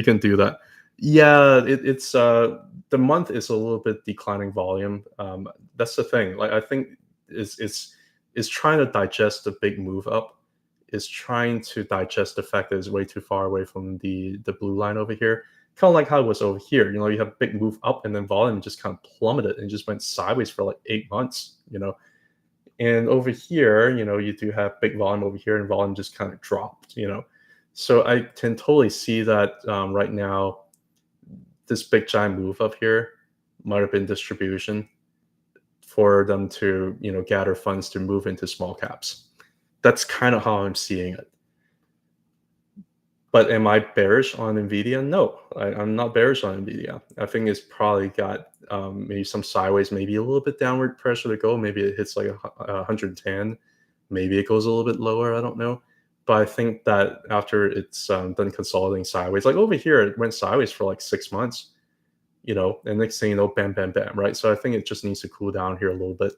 can do that. Yeah, it's the month is a little bit declining volume. That's the thing. Like I think it's trying to digest the big move up. Is trying to digest the fact that it's way too far away from the blue line over here. Kind of like how it was over here. You have a big move up and then volume just kind of plummeted and just went sideways for like 8 months, And over here, you do have big volume over here and volume just kind of dropped, So I can totally see that right now, this big giant move up here might have been distribution for them to, gather funds to move into small caps. That's kind of how I'm seeing it. But am I bearish on NVIDIA? No, I'm not bearish on NVIDIA. I think it's probably got maybe some sideways, maybe a little bit downward pressure to go. Maybe it hits like 110. Maybe it goes a little bit lower. I don't know. But I think that after it's done consolidating sideways, like over here, it went sideways for like 6 months, and next thing you know, bam, bam, bam, right? So I think it just needs to cool down here a little bit.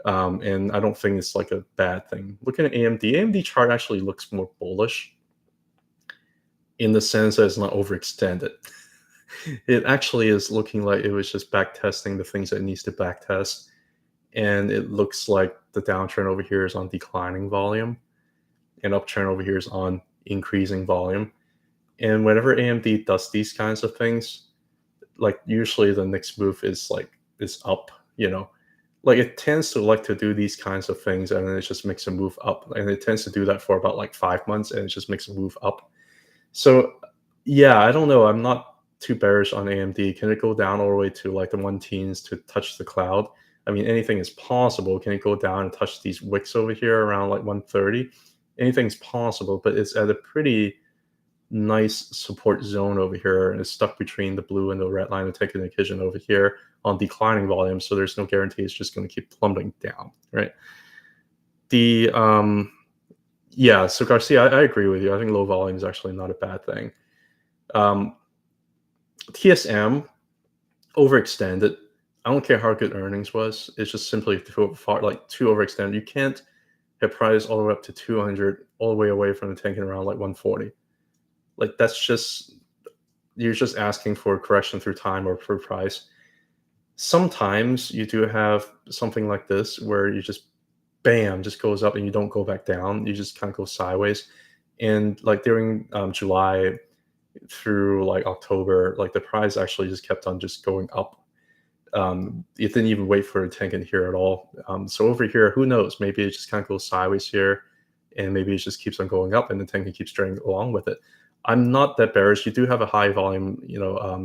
And I don't think it's like a bad thing. Looking at AMD chart actually looks more bullish in the sense that it's not overextended. It actually is looking like it was just back testing the things that it needs to back test. And it looks like the downtrend over here is on declining volume and uptrend over here is on increasing volume. And whenever AMD does these kinds of things, like usually the next move is up, Like it tends to like to do these kinds of things and then it just makes a move up. And it tends to do that for about like 5 months and it just makes a move up. So yeah, I don't know. I'm not too bearish on AMD. Can it go down all the way to like the 1-teens to touch the cloud? I mean, anything is possible. Can it go down and touch these wicks over here around like 130? Anything's possible, but it's at a pretty nice support zone over here, and it's stuck between the blue and the red line of Tenkan Kijun over here on declining volume, so there's no guarantee it's just going to keep plummeting down, right? The yeah, so Garcia, I agree with you. I think low volume is actually not a bad thing. TSM overextended. I don't care how good earnings was. It's just simply too far, like too overextended. You can't have price all the way up to 200, all the way away from the Tenkan around like 140. Like that's just, you're just asking for a correction through time or for price. Sometimes you do have something like this where you just bam, just goes up and you don't go back down. You just kind of go sideways. And like during July through like October, like the price actually just kept on just going up. It didn't even wait for a Tenkan here at all. So over here, who knows? Maybe it just kind of goes sideways here, and maybe it just keeps on going up, and the Tenkan keeps dragging along with it. I'm not that bearish. You do have a high volume,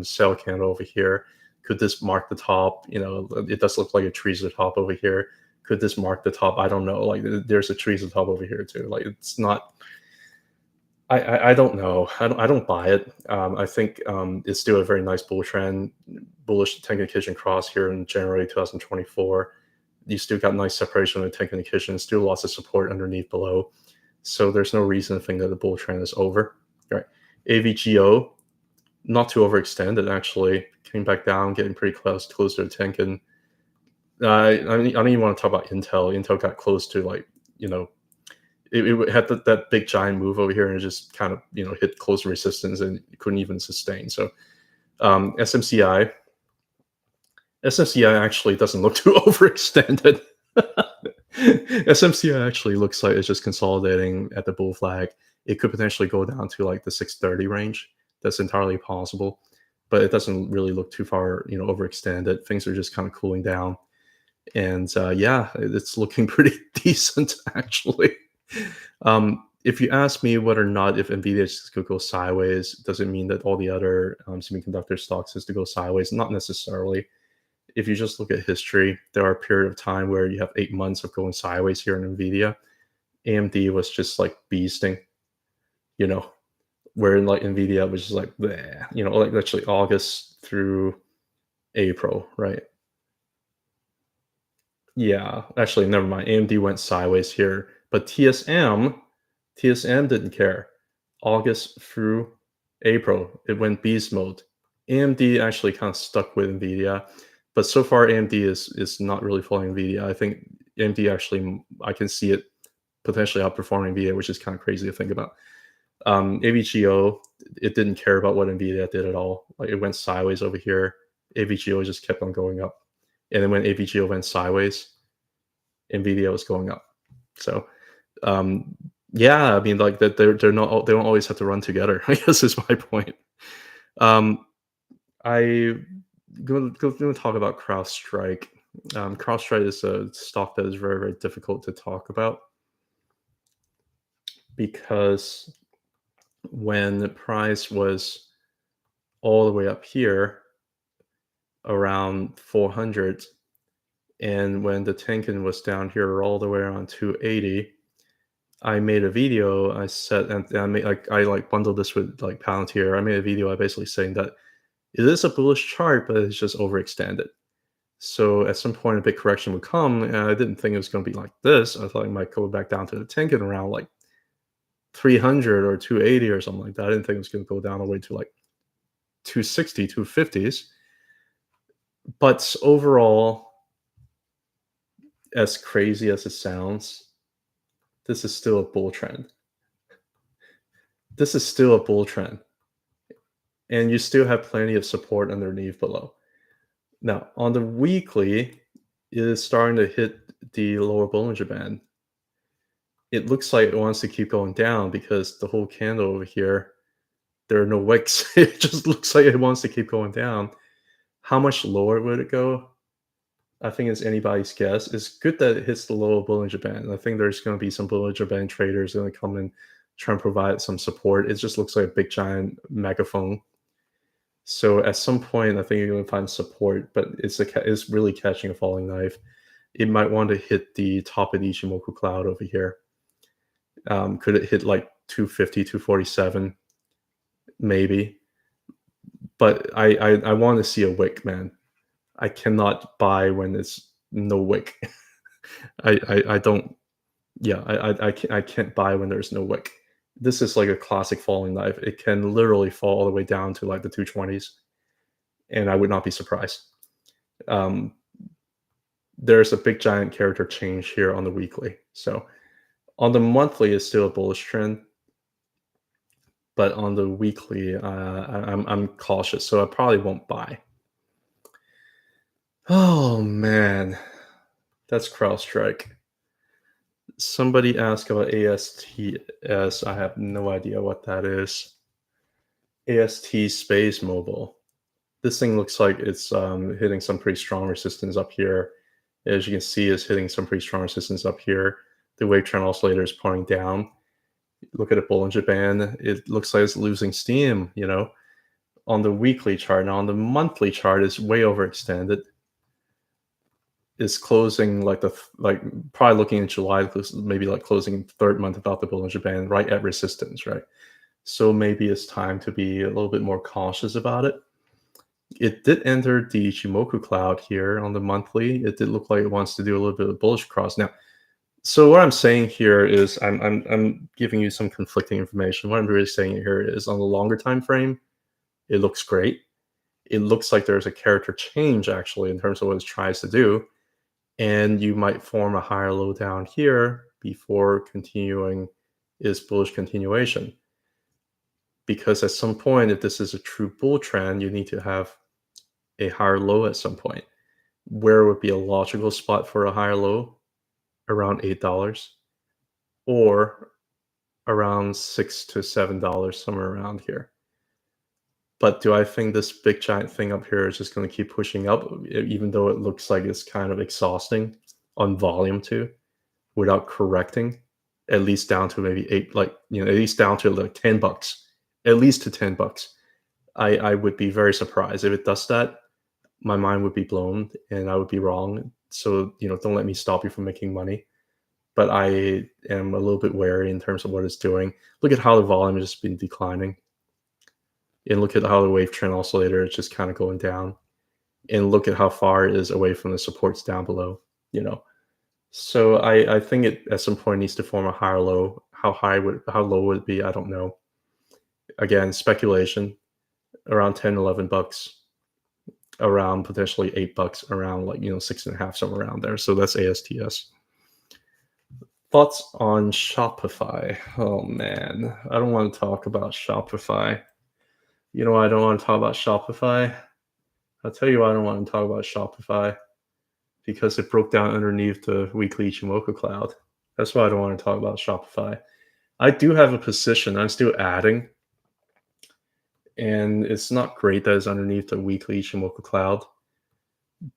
sell candle over here. Could this mark the top? It does look like a trees at the top over here. Could this mark the top? I don't know. Like there's a trees at the top over here too. Like it's not. I don't know. I don't buy it. I think it's still a very nice bull trend, bullish Tenkan Kijun cross here in January 2024. You still got nice separation with Tenkan Kijun, still lots of support underneath below. So there's no reason to think that the bull trend is over. Right. AVGO, not too overextended actually, came back down, getting pretty close to Tenkan. I don't even want to talk about Intel. Intel got close to it had that big giant move over here, and it just kind of hit close resistance and couldn't even sustain. So SMCI actually doesn't look too overextended. SMCI actually looks like it's just consolidating at the bull flag. It could potentially go down to like the 630 range. That's entirely possible, but it doesn't really look too far overextended. Things are just kind of cooling down, and yeah, it's looking pretty decent actually. If you ask me whether or not if NVIDIA could go sideways, does it mean that all the other semiconductor stocks has to go sideways? Not necessarily. If you just look at history, there are a period of time where you have 8 months of going sideways here in NVIDIA. AMD was just like beasting, where like NVIDIA was just like, bleh, like actually August through April, right? Yeah, actually, never mind. AMD went sideways here, but TSM didn't care. August through April, it went beast mode. AMD actually kind of stuck with NVIDIA, but so far AMD is not really following NVIDIA. I think AMD actually, I can see it potentially outperforming NVIDIA, which is kind of crazy to think about. AVGO, it didn't care about what NVIDIA did at all. Like it went sideways over here. AVGO just kept on going up. And then when AVGO went sideways, NVIDIA was going up. So, yeah, I mean, like that they're not, they don't always have to run together, I guess is my point. I'm going to talk about CrowdStrike. CrowdStrike is a stock that is very, very difficult to talk about because when the price was all the way up here around 400, and when the Tenkan was down here all the way around 280, I made a video. I said, and I made I bundled this with like Palantir. I made a video. I basically saying that it is a bullish chart, but it's just overextended. So at some point, a big correction would come, and I didn't think it was going to be like this. I thought it might go back down to the Tenkan around like 300 or 280 or something like that. I didn't think it was going to go down all the way to like 260, 250s. But overall, as crazy as it sounds, this is still a bull trend. This is still a bull trend. And you still have plenty of support underneath below. Now, on the weekly, it is starting to hit the lower Bollinger Band. It looks like it wants to keep going down because the whole candle over here, there are no wicks. It just looks like it wants to keep going down. How much lower would it go? I think it's anybody's guess. It's good that it hits the lower Bollinger Band. I think there's going to be some Bollinger Band traders going to come and try and provide some support. It just looks like a big giant megaphone. So at some point, I think you're going to find support, but it's really catching a falling knife. It might want to hit the top of the Ichimoku cloud over here. Could it hit like 250, 247? Maybe. But I want to see a wick, man. I cannot buy when it's no wick. I don't. Yeah, I can't buy when there's no wick. This is like a classic falling knife. It can literally fall all the way down to like the 220s, and I would not be surprised. Um, there's a big giant character change here on the weekly. So on the monthly, it's still a bullish trend, but on the weekly, I'm cautious, so I probably won't buy. Oh man, that's CrowdStrike. Somebody asked about ASTS. I have no idea what that is. AST Space Mobile. This thing looks like it's hitting some pretty strong resistance up here. As you can see, it's hitting some pretty strong resistance up here. The wave trend oscillator is pointing down. Look at the Bollinger Band. It looks like it's losing steam, on the weekly chart. Now, on the monthly chart, it's way overextended. It's closing like probably looking in July, maybe like closing third month without the Bollinger Band right at resistance, right? So maybe it's time to be a little bit more cautious about it. It did enter the Ichimoku cloud here on the monthly. It did look like it wants to do a little bit of bullish cross. Now, so what I'm saying here is I'm giving you some conflicting information. What I'm really saying here is on the longer time frame, it looks great. It looks like there's a character change actually in terms of what it tries to do. And you might form a higher low down here before continuing its bullish continuation. Because at some point, if this is a true bull trend, you need to have a higher low at some point. Where would be a logical spot for a higher low? Around $8 or around $6 to $7, somewhere around here. But do I think this big giant thing up here is just going to keep pushing up, even though it looks like it's kind of exhausting on volume too, without correcting, at least down to maybe at least down to like $10, at least to $10. I would be very surprised if it does that. My mind would be blown and I would be wrong. So, don't let me stop you from making money. But I am a little bit wary in terms of what it's doing. Look at how the volume has just been declining. And look at how the wave trend oscillator is just kind of going down. And look at how far it is away from the supports down below, So I think it at some point needs to form a higher low. How low would it be? I don't know. Again, speculation. Around $10-11, around potentially $8, around 6.5, somewhere around there. So that's ASTS. Thoughts on Shopify? Oh man, I don't want to talk about Shopify. You know why I don't want to talk about Shopify? I'll tell you why I don't want to talk about Shopify. Because it broke down underneath the weekly Ichimoku cloud. That's why I don't want to talk about Shopify. I do have a position. I'm still adding. And it's not great that it's underneath the weekly Ichimoku cloud.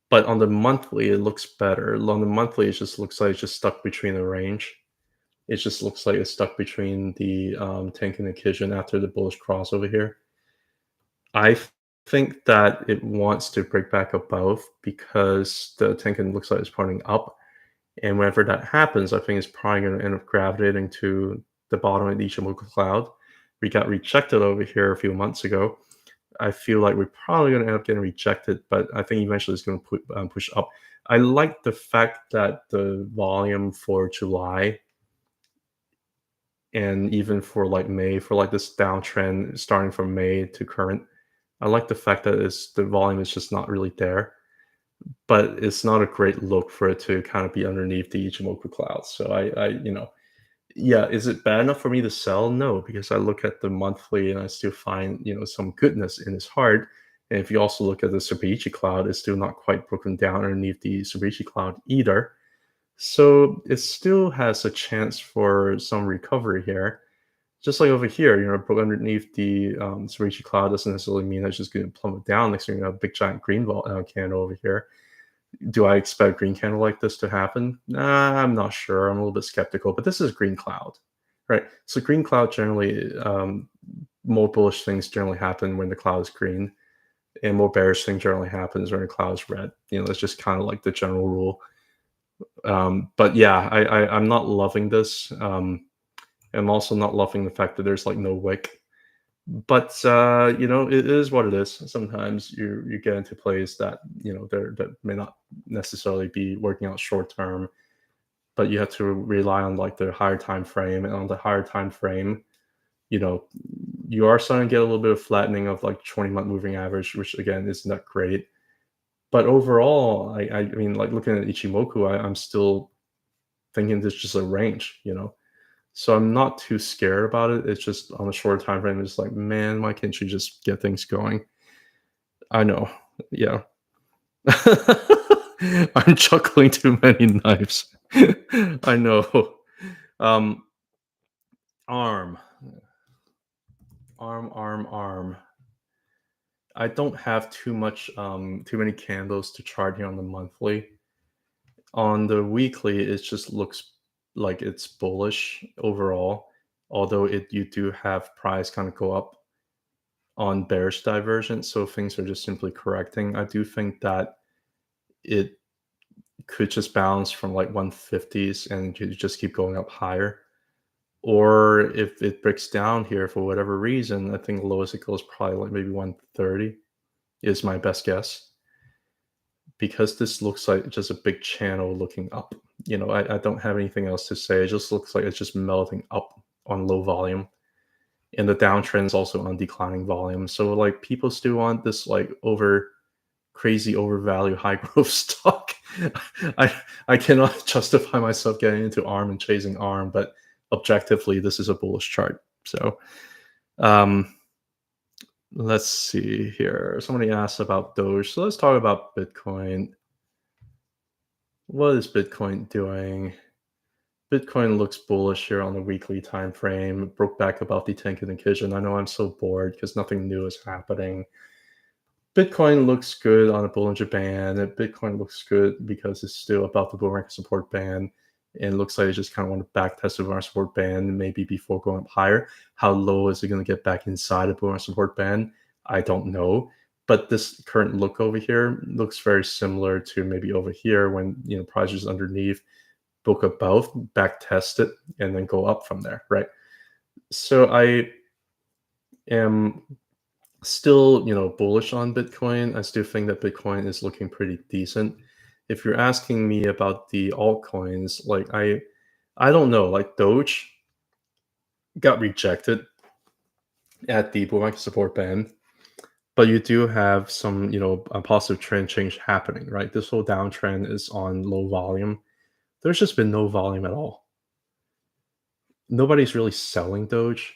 But on the monthly, it looks better. On the monthly, it just looks like it's just stuck between the range. It just looks like it's stuck between the Tenkan and Kijun after the bullish cross over here. I think that it wants to break back above because the Tenkan looks like it's pointing up. And whenever that happens, I think it's probably going to end up gravitating to the bottom of the Ichimoku cloud. We got rejected over here a few months ago. I feel like we're probably going to end up getting rejected, but I think eventually it's going to push up. I like the fact that the volume for July and even for May, for this downtrend starting from May to current, I like the fact that the volume is just not really there, but it's not a great look for it to kind of be underneath the Ichimoku cloud. So yeah, is it bad enough for me to sell? No, because I look at the monthly and I still find, some goodness in its heart. And if you also look at the Tsubichi cloud, it's still not quite broken down underneath the Tsubichi cloud either. So it still has a chance for some recovery here. Just like over here, underneath the Tsubichi cloud doesn't necessarily mean it's just going to plummet down. Next thing you have a big giant green candle over here. Do I expect green candle like this to happen? I'm not sure. I'm a little bit skeptical, but this is green cloud, right? So green cloud generally, more bullish things generally happen when the cloud is green, and more bearish things generally happens when the cloud is red. That's just kind of like the general rule. But yeah, I'm not loving this. I'm also not loving the fact that there's like no wick. But you know, it is what it is. Sometimes you get into plays that that may not necessarily be working out short term, but you have to rely on like the higher time frame, and on the higher time frame, you know, you are starting to get a little bit of flattening of like 20-month moving average, which again is not great. But overall, I mean, like looking at Ichimoku, I'm still thinking there's just a range, you know. So I'm not too scared about it. It's just on a shorter time frame, it's like, man, why can't you just get things going? I know. Yeah. I'm chuckling too many knives. I know. Um, arm. Arm. I don't have too many candles to chart here on the monthly. On the weekly, it just looks like it's bullish overall, although you do have price kind of go up on bearish divergence, so things are just simply correcting. I do think that it could just bounce from like 150s and you just keep going up higher. Or if it breaks down here for whatever reason, I think the lowest it goes probably like maybe 130 is my best guess. Because this looks like just a big channel looking up. You know, I don't have anything else to say. It just looks like it's just melting up on low volume. And the downtrend is also on declining volume. So like people still want this like crazy overvalue high growth stock. I cannot justify myself getting into ARM and chasing ARM, but objectively this is a bullish chart. So let's see here. Somebody asked about Doge. So let's talk about Bitcoin. What is Bitcoin doing? Bitcoin looks bullish here on the weekly time frame. It broke back above the Tenkan Kijun. I know I'm so bored because nothing new is happening. Bitcoin looks good on a Bollinger Band. Bitcoin looks good because it's still above the bull market support band. And it looks like it just kind of want to back test the bull market support band maybe before going up higher. How low is it going to get back inside the bull market support band? I don't know. But this current look over here looks very similar to maybe over here when price is underneath, book above, back test it, and then go up from there, right? So I am still, bullish on Bitcoin. I still think that Bitcoin is looking pretty decent. If you're asking me about the altcoins, like I don't know, like Doge got rejected at the bull market support band, but you do have some, a positive trend change happening, right? This whole downtrend is on low volume. There's just been no volume at all. Nobody's really selling Doge.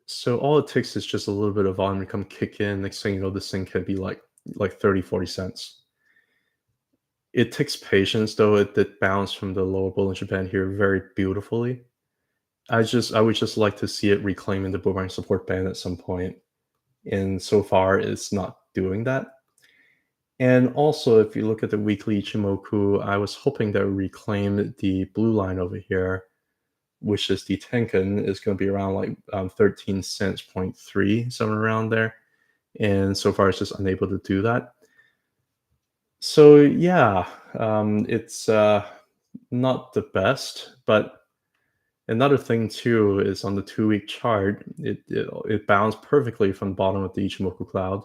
So all it takes is just a little bit of volume to come kick in. Next thing you know, this thing could be like 30, 40 cents. It takes patience, though. It did bounce from the lower Bollinger Band here very beautifully. I would just like to see it reclaiming the bull market support band at some point. And so far, it's not doing that. And also, if you look at the weekly Ichimoku, I was hoping that it would reclaim the blue line over here, which is the Tenkan, is going to be around like 13 cents, 0.3, somewhere around there. And so far, it's just unable to do that. So yeah, it's not the best, but another thing too is on the 2-week chart, it bounced perfectly from the bottom of the Ichimoku cloud,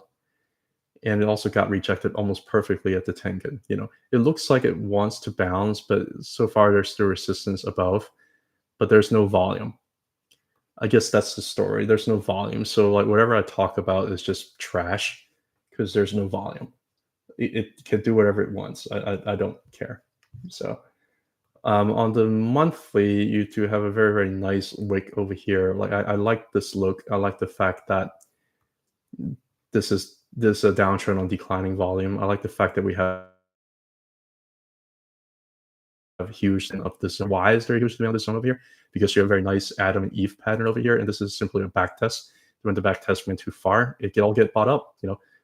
and it also got rejected almost perfectly at the Tenkan. It looks like it wants to bounce, but so far there's still resistance above, but there's no volume. I guess that's the story. There's no volume, so like whatever I talk about is just trash because there's no volume. It can do whatever it wants. I don't care. So on the monthly, you do have a very, very nice wick over here. Like I like this look. I like the fact that this is a downtrend on declining volume. I like the fact that we have huge of this. Why is there a huge demand of this zone over here? Because you have a very nice Adam and Eve pattern over here, and this is simply a back test. When the back test went too far, it can all get bought up.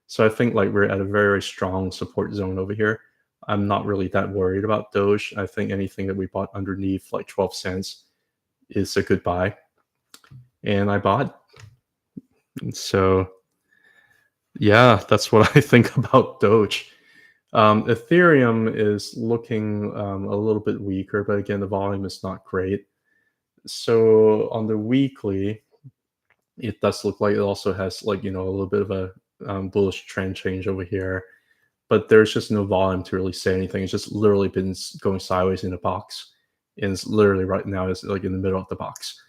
So I think like we're at a very, very strong support zone over here. I'm not really that worried about Doge. I think anything that we bought underneath like 12 cents is a good buy. And I bought. So yeah, that's what I think about Doge. Ethereum is looking a little bit weaker, but again, the volume is not great. So on the weekly, it does look like it also has like, a little bit of a bullish trend change over here, but there's just no volume to really say anything. It's just literally been going sideways in a box, and it's literally right now is like in the middle of the box.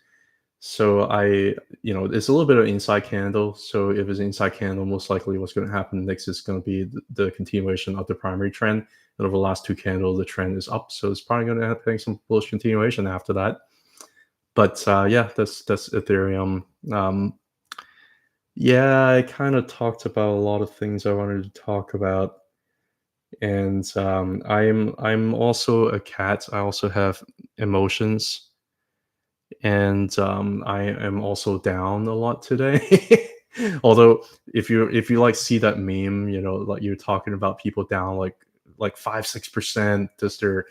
So it's a little bit of inside candle. So if it's inside candle, most likely what's going to happen next is going to be the continuation of the primary trend. And over the last two candles, the trend is up. So it's probably going to have some bullish continuation after that. But yeah, that's Ethereum. Yeah, I kind of talked about a lot of things I wanted to talk about, and I'm also a cat. I also have emotions, and I am also down a lot today. Although if you like see that meme, like you're talking about people down like 5-6% just they're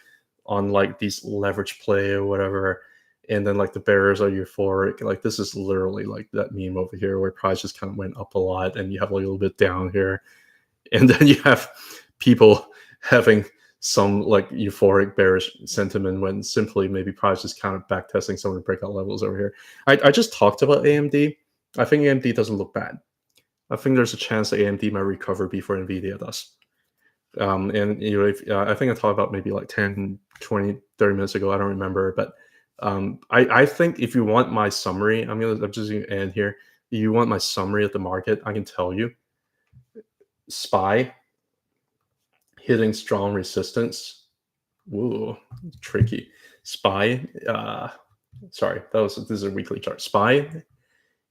on like these leverage play or whatever, and then like the bears are euphoric. Like this is literally like that meme over here where price just kind of went up a lot, and you have like a little bit down here, and then you have people having some like euphoric bearish sentiment when simply maybe price is kind of back testing some of the breakout levels over here. I just talked about AMD. I think AMD doesn't look bad. I think there's a chance that AMD might recover before NVDA does. And if, I think I talked about maybe like 10, 20, 30 minutes ago. I don't remember, but I think if you want my summary, I'm just going to end here. If you want my summary of the market, I can tell you. SPY hitting strong resistance. Ooh, tricky. SPY. Sorry, this is a weekly chart. SPY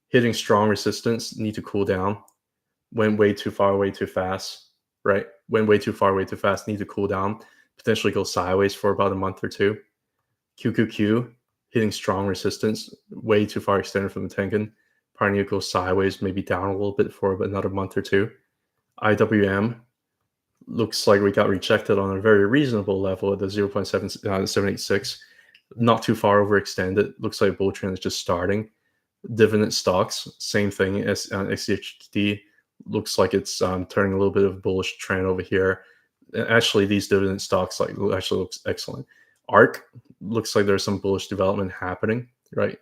hitting strong resistance, need to cool down. Went way too far, way too fast. Right? Went way too far, way too fast. Need to cool down. Potentially go sideways for about a month or two. QQQ hitting strong resistance, way too far extended from the Tenkan. Probably need to go sideways, maybe down a little bit for another month or two. IWM looks like we got rejected on a very reasonable level at the 0.786. Not too far overextended. Looks like bull trend is just starting. Dividend stocks, same thing as XCHD. Looks like it's turning a little bit of a bullish trend over here. Actually, these dividend stocks actually looks excellent. ARK looks like there's some bullish development happening, right?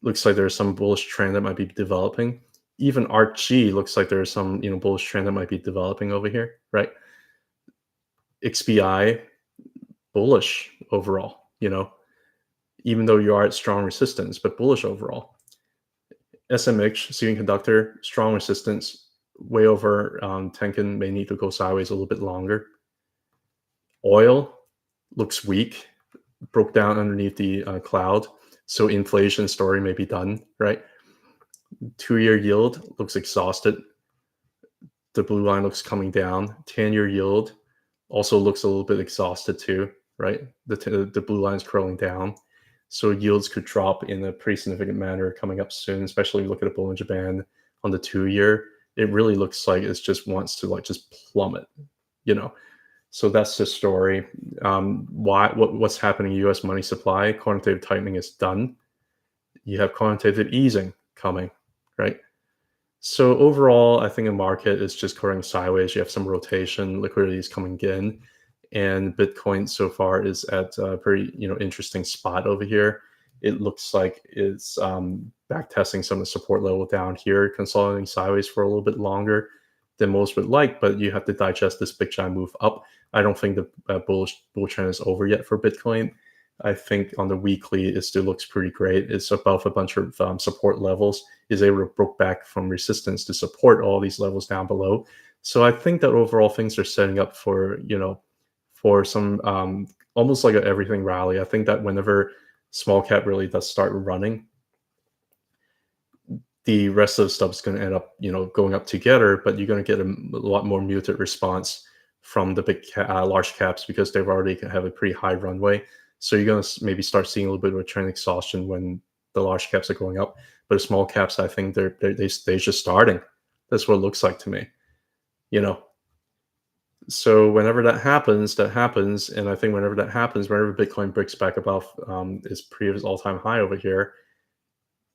Looks like there's some bullish trend that might be developing. Even ARKG looks like there's some bullish trend that might be developing over here, right? XPI bullish overall, even though you are at strong resistance, but bullish overall. SMH semiconductor strong resistance, way over Tenkan, may need to go sideways a little bit longer. Oil looks weak, broke down underneath the cloud, so inflation story may be done, right? 2-year yield looks exhausted. The blue line looks coming down. 10-year yield also looks a little bit exhausted too, right? The blue line is curling down. So yields could drop in a pretty significant manner coming up soon, especially if you look at a Bollinger Band on the 2-year. It really looks like it just wants to just plummet, So that's the story. What's happening in U.S. money supply? Quantitative tightening is done. You have quantitative easing coming, right? So overall, I think the market is just going sideways. You have some rotation, liquidity is coming in, and Bitcoin so far is at a pretty interesting spot over here. It looks like it's back testing some of the support level down here, consolidating sideways for a little bit longer than most would like, but you have to digest this big giant move up. I don't think the bull trend is over yet for Bitcoin. I think on the weekly, it still looks pretty great. It's above a bunch of support levels, is able to broke back from resistance to support all these levels down below. So I think that overall things are setting up for, for some almost like an everything rally. I think that whenever small cap really does start running, the rest of the stuff is going to end up, going up together, but you're going to get a lot more muted response from the big large caps because they've already have a pretty high runway. So you're going to maybe start seeing a little bit of a trend exhaustion when the large caps are going up. But the small caps, I think they're just starting. That's what it looks like to me, So whenever that happens. And I think whenever that happens, whenever Bitcoin breaks back above its previous all-time high over here,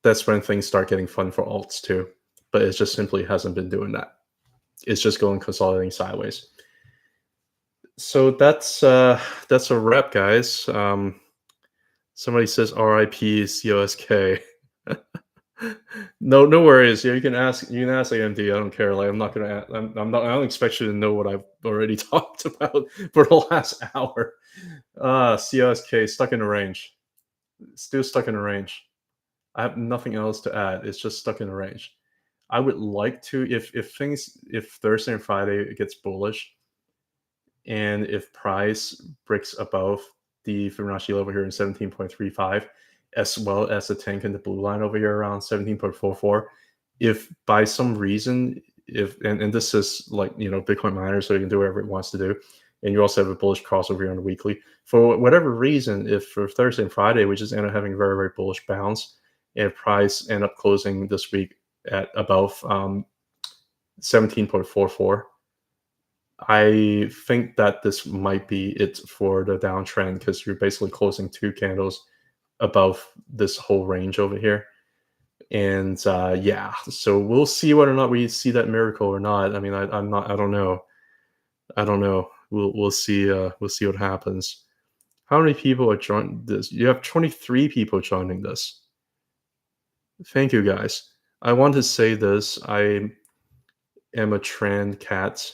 that's when things start getting fun for alts too. But it just simply hasn't been doing that. It's just going consolidating sideways. So that's a wrap, guys. Somebody says RIP CLSK. No worries. Yeah, you can ask. You can ask AMD. I don't care. Like, I'm not gonna. I'm not. I don't expect you to know what I've already talked about for the last hour. CLSK stuck in a range. Still stuck in a range. I have nothing else to add. It's just stuck in a range. I would like to, if Thursday and Friday it gets bullish, and if price breaks above the Fibonacci level here in 17.35, as well as the tank and the blue line over here around 17.44, if by some reason, if and this is like, Bitcoin miner, so you can do whatever it wants to do, and you also have a bullish crossover here on the weekly. For whatever reason, if for Thursday and Friday we just end up having a very, very bullish bounce, and price end up closing this week at above 17.44, I think that this might be it for the downtrend, because you're basically closing two candles above this whole range over here. And yeah, so we'll see whether or not we see that miracle or not. I mean, I'm not. I don't know. I don't know. We'll see. We'll see what happens. How many people are joining this? You have 23 people joining this. Thank you, guys. I want to say this. I am a trend cat.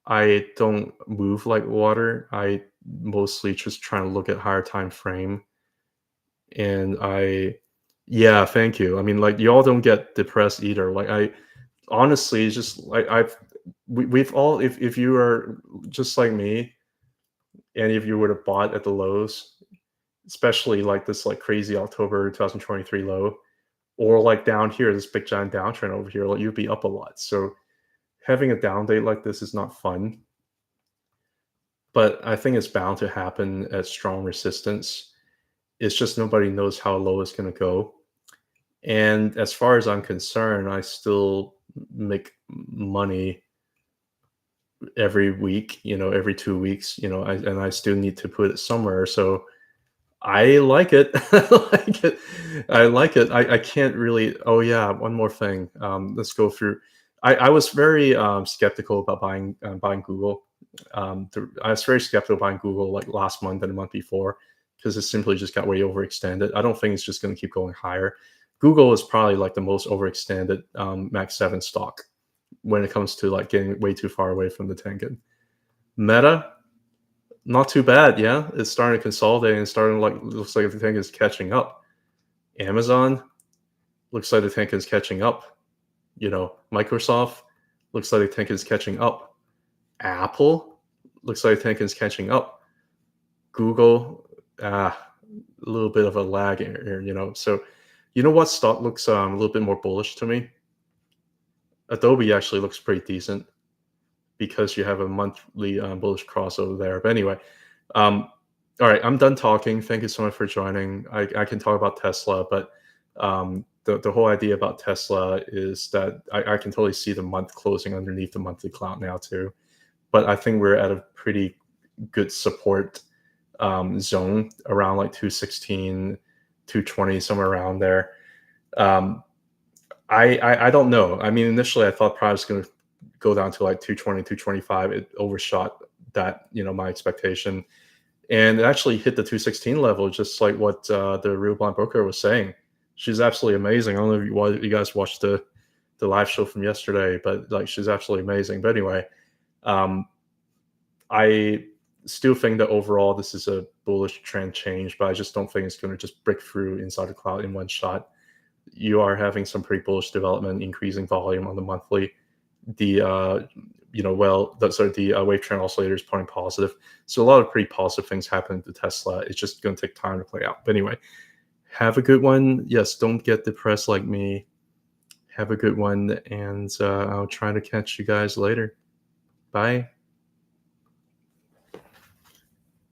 I don't move like water. I mostly just try to look at higher time frame. And yeah, thank you. I mean, like, y'all don't get depressed either. Like, I honestly, it's just like we've all, if you are just like me, and if you would have bought at the lows, especially like this like crazy October 2023 low, or like down here, this big giant downtrend over here, like, you'd be up a lot. So having a down date like this is not fun, but I think it's bound to happen at strong resistance. It's just nobody knows how low it's going to go. And as far as I'm concerned, I still make money every week, every 2 weeks, and I still need to put it somewhere. So I like it. I like it. I like it. I can't really. Oh yeah, one more thing. Let's go through. I was very skeptical about buying Google. I was very skeptical buying Google like last month and the month before, because it simply just got way overextended. I don't think it's just going to keep going higher. Google is probably like the most overextended Max 7 stock when it comes to like getting way too far away from the Tengen. Meta, not too bad. Yeah, it's starting to consolidate and starting looks like the Tengen is catching up. Amazon looks like the Tengen is catching up. Microsoft looks like the Tengen is catching up. Apple looks like the Tengen is catching up. Google, a little bit of a lag here. So what stock looks a little bit more bullish to me? Adobe actually looks pretty decent, because you have a monthly bullish crossover there. But anyway, all right, I'm done talking. Thank you so much for joining. I can talk about Tesla, but the whole idea about Tesla is that I can totally see the month closing underneath the monthly clout now too. But I think we're at a pretty good support zone around like 216, 220, somewhere around there. I don't know. I mean, initially I thought price was going to go down to like 220, 225. It overshot that, my expectation. And it actually hit the 216 level, just like what the Real Blind Broker was saying. She's absolutely amazing. I don't know if you guys watched the live show from yesterday, but like, she's absolutely amazing. But anyway, I still think that overall this is a bullish trend change, but I just don't think it's going to just break through inside the cloud in one shot. You are having some pretty bullish development, increasing volume on the monthly. The wave trend oscillator is pointing positive. So a lot of pretty positive things happening to Tesla. It's just going to take time to play out. But anyway, have a good one. Yes, don't get depressed like me. Have a good one, and I'll try to catch you guys later. Bye.